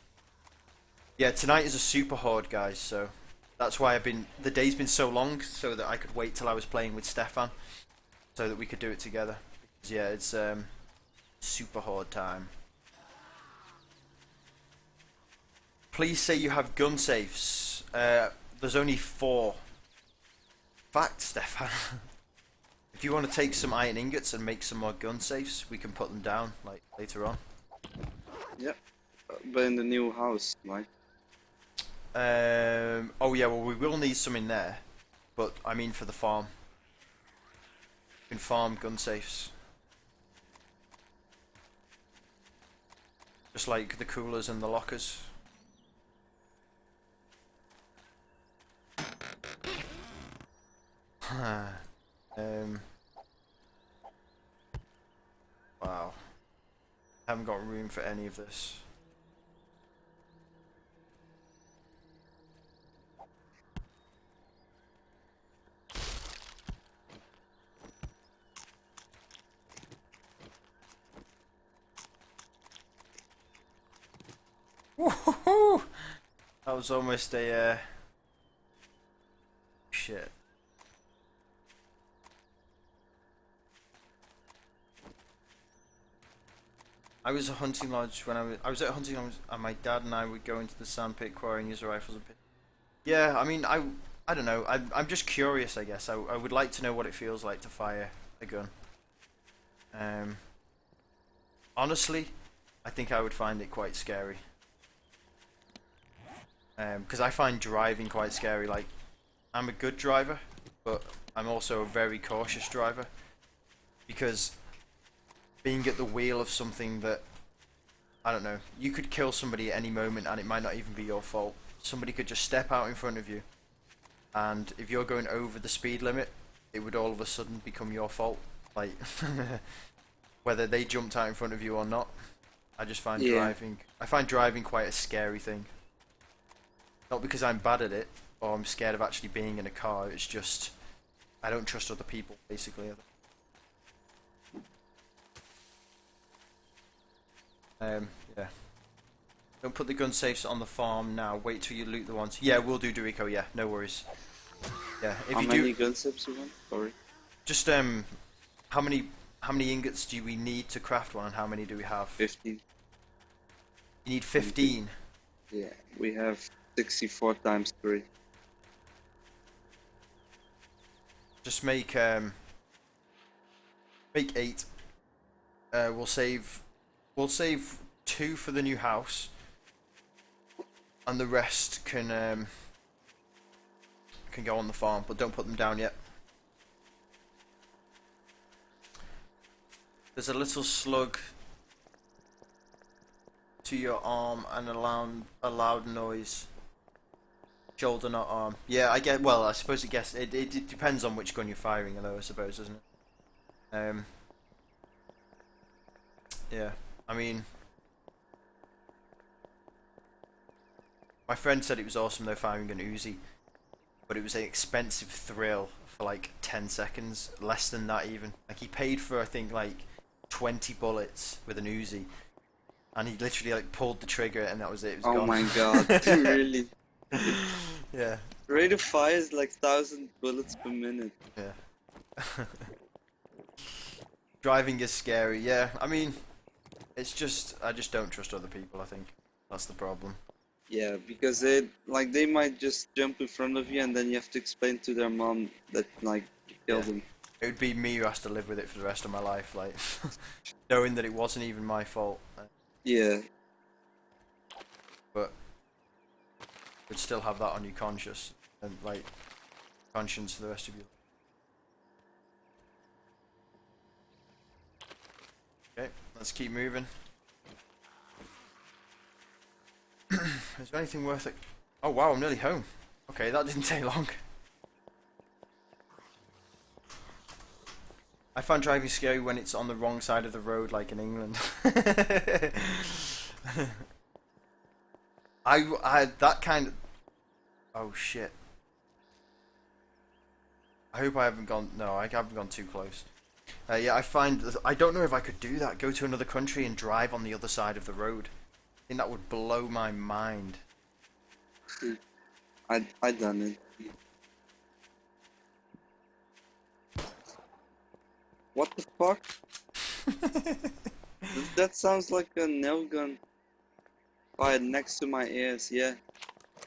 Yeah, tonight is a super horde, guys. So that's why the day's been so long, so that I could wait till I was playing with Stefan, so that we could do it together. Because, yeah, it's super horde time. Please say you have gun safes. There's only 4. Fact, Stefan. If you want to take some iron ingots and make some more gun safes, we can put them down like later on. Yep, but in the new house, right? Oh yeah, well we will need some in there, but I mean for the farm. You can farm gun safes. Just like the coolers and the lockers. Wow. Haven't got room for any of this. Woohoo! That was almost a shit. I was a hunting lodge when I was at a hunting lodge, and my dad and I would go into the sandpit quarry and use the rifles and pit. Yeah, I mean I don't know. I'm just curious, I guess. I would like to know what it feels like to fire a gun. Honestly, I think I would find it quite scary. Because I find driving quite scary. Like, I'm a good driver, but I'm also a very cautious driver. Because being at the wheel of something that, I don't know, you could kill somebody at any moment and it might not even be your fault. Somebody could just step out in front of you, and if you're going over the speed limit, it would all of a sudden become your fault. Like, whether they jumped out in front of you or not. I just find driving quite a scary thing. Not because I'm bad at it, or I'm scared of actually being in a car, it's just, I don't trust other people, basically. Yeah. Don't put the gun safes on the farm now, wait till you loot the ones. Yeah, we'll do, Dorico, yeah, no worries. Yeah, if How you many do, gun safes you want? Sorry. just, how many ingots do we need to craft one, and how many do we have? 15. You need 15. Yeah, we have 64 times 3. Just make 8. We'll save 2 for the new house, and the rest can go on the farm, but don't put them down yet. There's a little slug to your arm and a loud noise. Shoulder, not arm. Yeah, I get. Well, I suppose it depends on which gun you're firing, though. I suppose, doesn't it? Yeah. I mean, my friend said it was awesome though firing an Uzi, but it was an expensive thrill for like 10 seconds, less than that even. Like he paid for I think like 20 bullets with an Uzi, and he literally like pulled the trigger and that was it. It was Oh gone. my god, really? Yeah. Rate of fire is like 1,000 bullets per minute. Yeah. Driving is scary. Yeah. I mean, it's just I just don't trust other people. I think that's the problem. Yeah, because they might just jump in front of you and then you have to explain to their mom that like you killed them. It would be me who has to live with it for the rest of my life, like knowing that it wasn't even my fault. Yeah. But you'd still have that on your conscience and like conscience for the rest of your life. Okay, let's keep moving. Is there anything worth it? Oh wow, I'm nearly home. Okay, that didn't take long. I find driving scary when it's on the wrong side of the road, like in England. That kind of... Oh shit. I hope I haven't gone... No, I haven't gone too close. Yeah, I find... I don't know if I could do that. Go to another country and drive on the other side of the road. I think that would blow my mind. I done it. What the fuck? That sounds like a nail gun fired next to my ears. Yeah,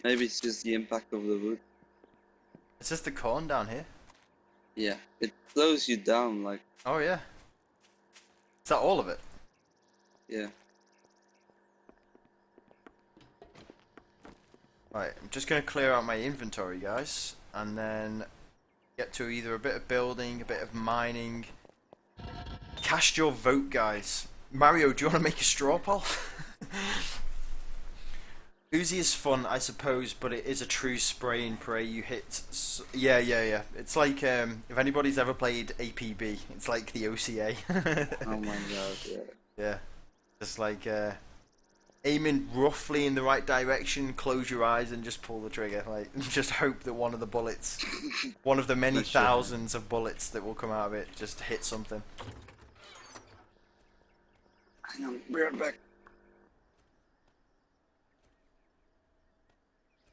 maybe it's just the impact of the wood. It's just the corn down here. Yeah, it slows you down. Like, Oh yeah. Is that all of it? yeah. Right, I'm just going to clear out my inventory, guys, and then get to either a bit of building, a bit of mining. Cast your vote, guys. Mario, do you want to make a straw poll? Uzi is fun, I suppose, but it is a true spray and pray. You hit... Yeah. It's like, if anybody's ever played APB, it's like the OCA. Oh my god, yeah. Yeah. Just like, aiming roughly in the right direction, close your eyes and just pull the trigger. Like, just hope that one of the bullets, one of the many thousands of bullets that will come out of it, just hit something. Hang on, be right back.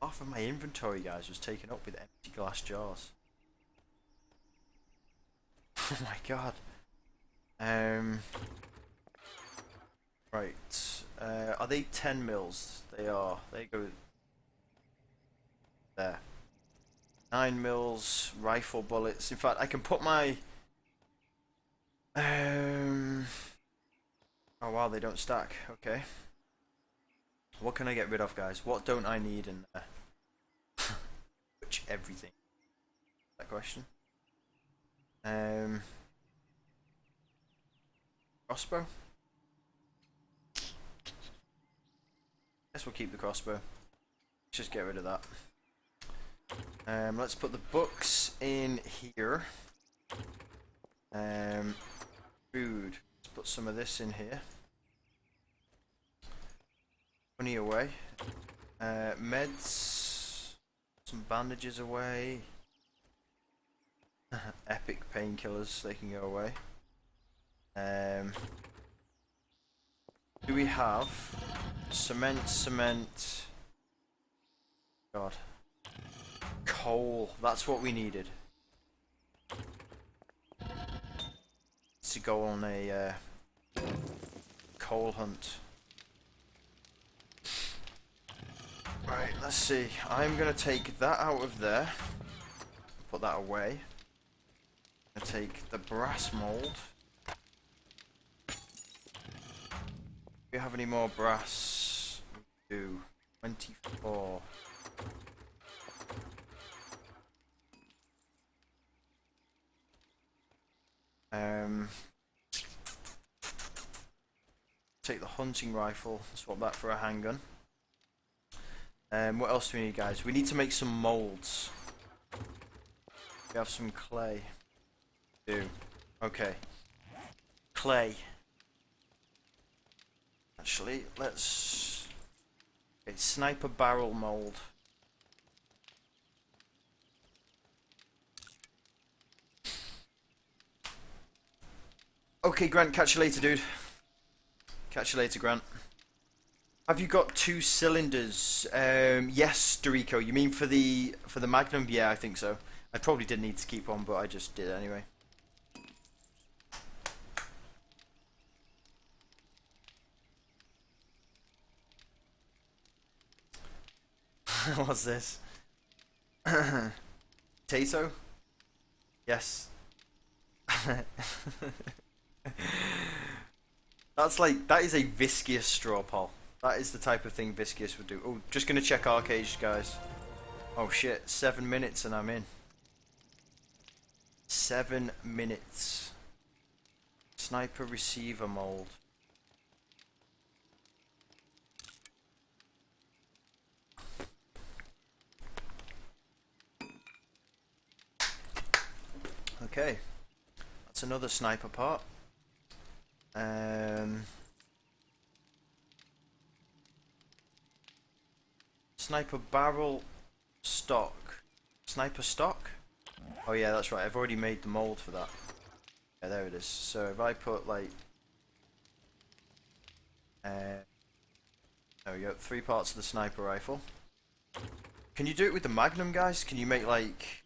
Half of my inventory, guys, was taken up with empty glass jars. Oh my god. Right. Are they 10 mils? They are. They go there. 9 mils rifle bullets. In fact, I can put my... Oh wow, they don't stack. Okay. What can I get rid of, guys? What don't I need in there? Which everything? That question. Crossbow? Guess we'll keep the crossbow. Let's just get rid of that. Let's put the books in here. Food. Let's put some of this in here. Money away. Meds. Some bandages away. Epic painkillers, they can go away. Do we have cement? God. Coal, that's what we needed. To go on a coal hunt. Right, let's see. I'm gonna take that out of there. Put that away. I'm gonna take the brass mold. Do we have any more brass? We do. 24. Take the hunting rifle, swap that for a handgun. What else do we need, guys? We need to make some molds. We have some clay. We do. Okay. Clay. Actually, let's... Okay, sniper barrel mold. Okay, Grant, catch you later, dude. Catch you later, Grant. Have you got 2 cylinders? Yes, Dorico. You mean for the Magnum? Yeah, I think so. I probably did need to keep one, but I just did anyway. What's this? Potato? Yes. That is a viscous straw poll. That is the type of thing viscous would do. Oh, just gonna check arcades, guys. Oh shit, 7 minutes and I'm in. 7 minutes. Sniper receiver mold. Okay, that's another sniper part. Sniper barrel stock. Sniper stock? Oh yeah, that's right. I've already made the mold for that. Yeah, there it is. So if I put like, there we go, 3 parts of the sniper rifle. Can you do it with the Magnum, guys? Can you make like?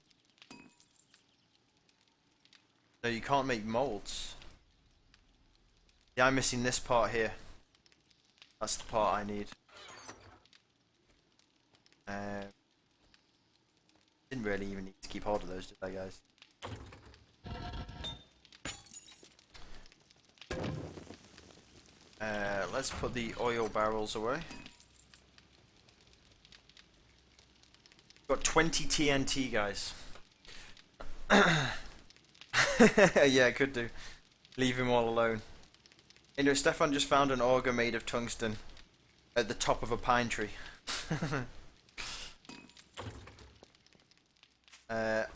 No, you can't make molds. Yeah, I'm missing this part here. That's the part I need. Didn't really even need to keep hold of those, did I, guys? Let's put the oil barrels away. Got 20 TNT, guys. Yeah, I could do. Leave him all alone. You know, Stefan just found an auger made of tungsten at the top of a pine tree.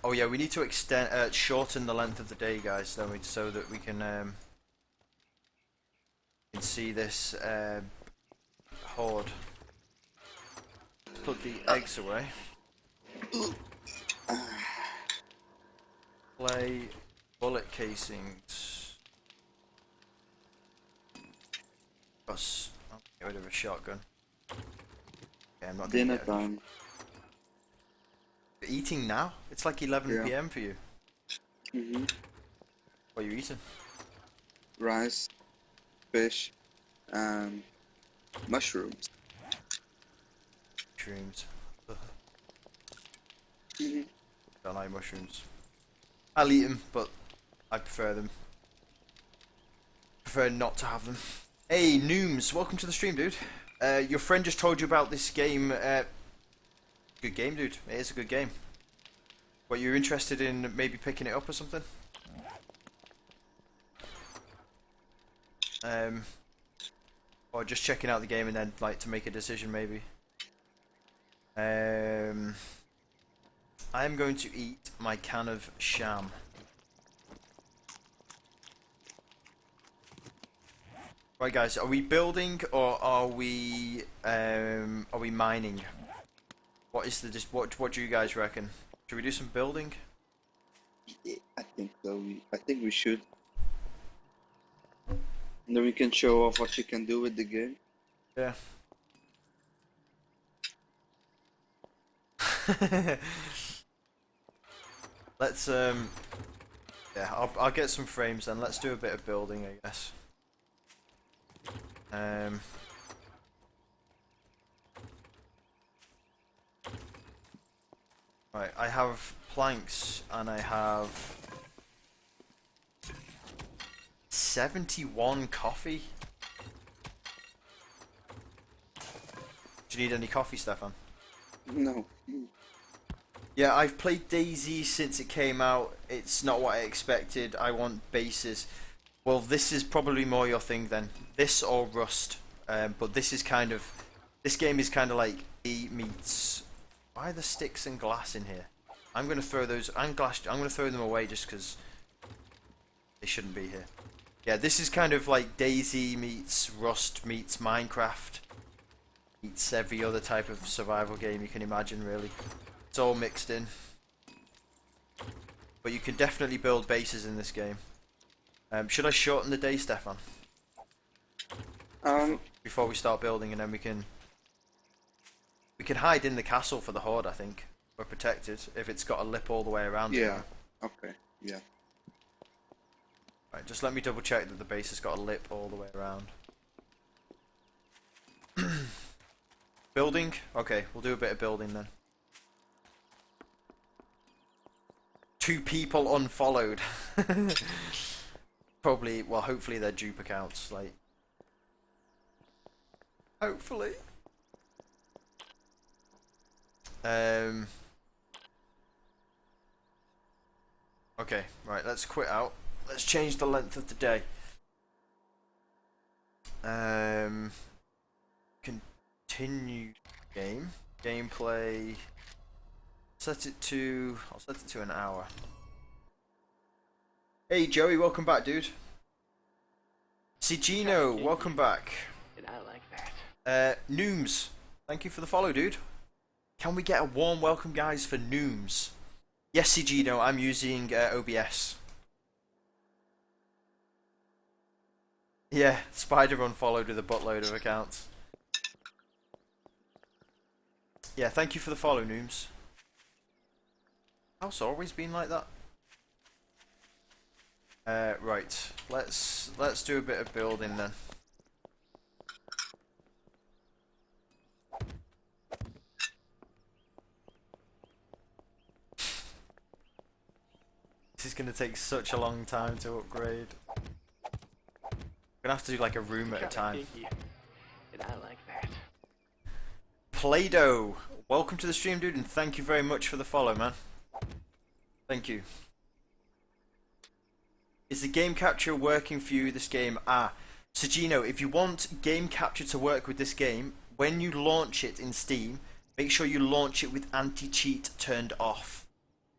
Oh yeah, we need to extend, shorten the length of the day, guys, don't we, so that we can see this horde. Put the eggs away. Play bullet casings. Plus, I'll get rid of a shotgun. Yeah, I'm not gonna Dinner get time. You're eating now? It's like 11 PM for you. What are you eating? Rice, fish, and mushrooms. Mushrooms. Don't like mushrooms. I'll eat them, but I prefer them. Prefer not to have them. Hey, Nooms, welcome to the stream, dude. Your friend just told you about this game. Good game, dude. It is a good game. What, you're interested in maybe picking it up or something? Or just checking out the game and then like to make a decision maybe. I am going to eat my can of sham. Right, guys, are we building or are we mining? What is the what do you guys reckon? Should we do some building? Yeah, I think so. I think we should. And then we can show off what you can do with the game. Yeah. Let's yeah, I'll get some frames then. Let's do a bit of building, I guess. Right, I have planks and I have 71 coffee. Do you need any coffee, Stefan? No. Yeah, I've played DayZ since it came out. It's not what I expected. I want bases. Well, this is probably more your thing then. This or Rust. But this is kind of... This game is kind of like E meets... Why are the sticks and glass in here? I'm going to throw those... I'm going to throw them away just because they shouldn't be here. Yeah, this is kind of like DayZ meets Rust meets Minecraft. Meets every other type of survival game you can imagine, really. It's all mixed in. But you can definitely build bases in this game. Should I shorten the day, Stefan? Before we start building, and then we can hide in the castle for the horde. I think we're protected if it's got a lip all the way around. Yeah. Okay. Yeah. Right. Just let me double check that the base has got a lip all the way around. Building. Okay, we'll do a bit of building then. 2 people unfollowed. Probably. Well, hopefully they're dupe accounts. Like. Hopefully. Okay, right, let's quit out. Let's change the length of the day. Continue game. Gameplay. I'll set it to an hour. Hey Joey, welcome back, dude. Cigino, welcome back. And I like that. Nooms, thank you for the follow, dude. Can we get a warm welcome, guys, for Nooms? Yes, Cigino, I'm using OBS. Yeah, Spider unfollowed with a buttload of accounts. Yeah, thank you for the follow, Nooms. How's it always been like that? Right, let's do a bit of building then. This is gonna take such a long time to upgrade. Gonna have to do like a room at a time. Kinky. And I like that. Play-Doh, welcome to the stream, dude, and thank you very much for the follow, man. Thank you. Is the game capture working for you this game? Sagino, if you want game capture to work with this game, when you launch it in Steam, make sure you launch it with anti-cheat turned off.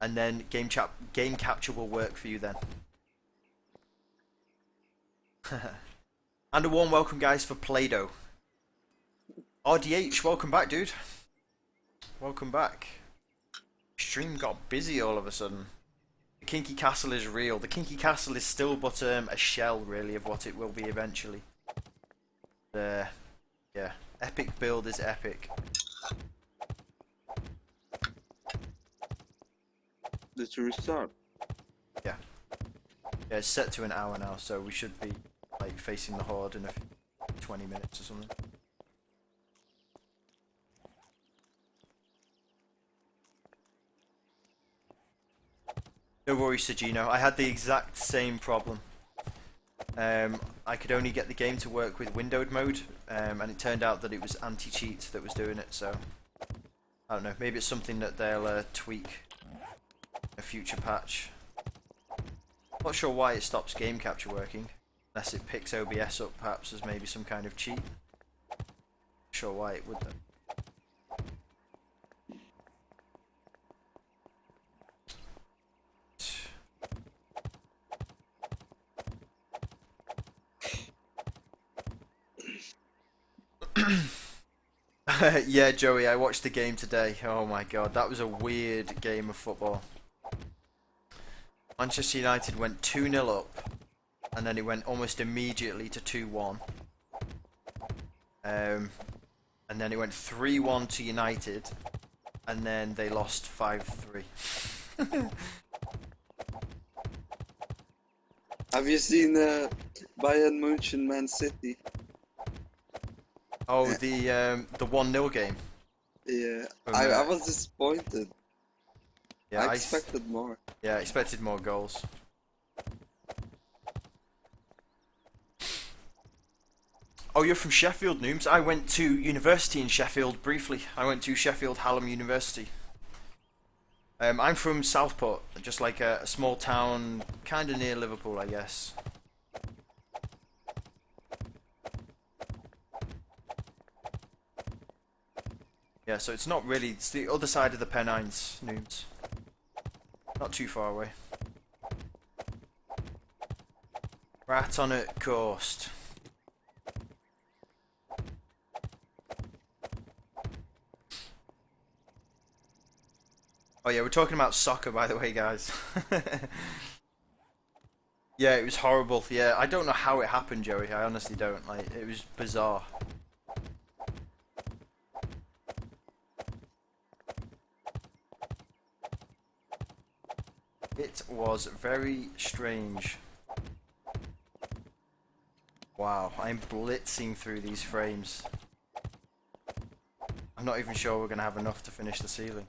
And then game capture will work for you then. And a warm welcome, guys, for Play-Doh. RDH, welcome back, dude. Welcome back. Stream got busy all of a sudden. The Kinky Castle is real. The Kinky Castle is still but a shell, really, of what it will be eventually. Yeah. Epic build is epic. Did you restart? Yeah. Yeah, it's set to an hour now, so we should be like facing the horde in 20 minutes or something. No worries, Sagino. I had the exact same problem. I could only get the game to work with windowed mode, and it turned out that it was anti-cheat that was doing it, so I don't know, maybe it's something that they'll tweak a future patch. Not sure why it stops game capture working, unless it picks OBS up perhaps as maybe some kind of cheat. Not sure why it would though. Yeah, Joey, I watched the game today. Oh my god, that was a weird game of football. Manchester United went 2-0 up, and then it went almost immediately to 2-1. And then it went 3-1 to United, and then they lost 5-3. Have you seen Bayern München Man City? Oh, the 1-0 game. Yeah, From, I was disappointed. Yeah, I expected more. Yeah, I expected more goals. Oh, you're from Sheffield, Nooms. I went to university in Sheffield briefly. I went to Sheffield Hallam University. I'm from Southport, just like a small town, kind of near Liverpool, I guess. Yeah, so it's not really, it's the other side of the Pennines, Nooms. Not too far away. Right on it, coast. Oh yeah, we're talking about soccer, by the way, guys. Yeah, it was horrible. Yeah, I don't know how it happened, Joey. I honestly don't. Like, it was bizarre. It was very strange. Wow, I'm blitzing through these frames. I'm not even sure we're going to have enough to finish the ceiling.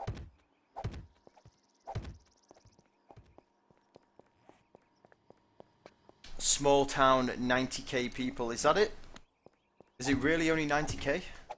Small town, 90k people. Is that it? Is it really only 90k?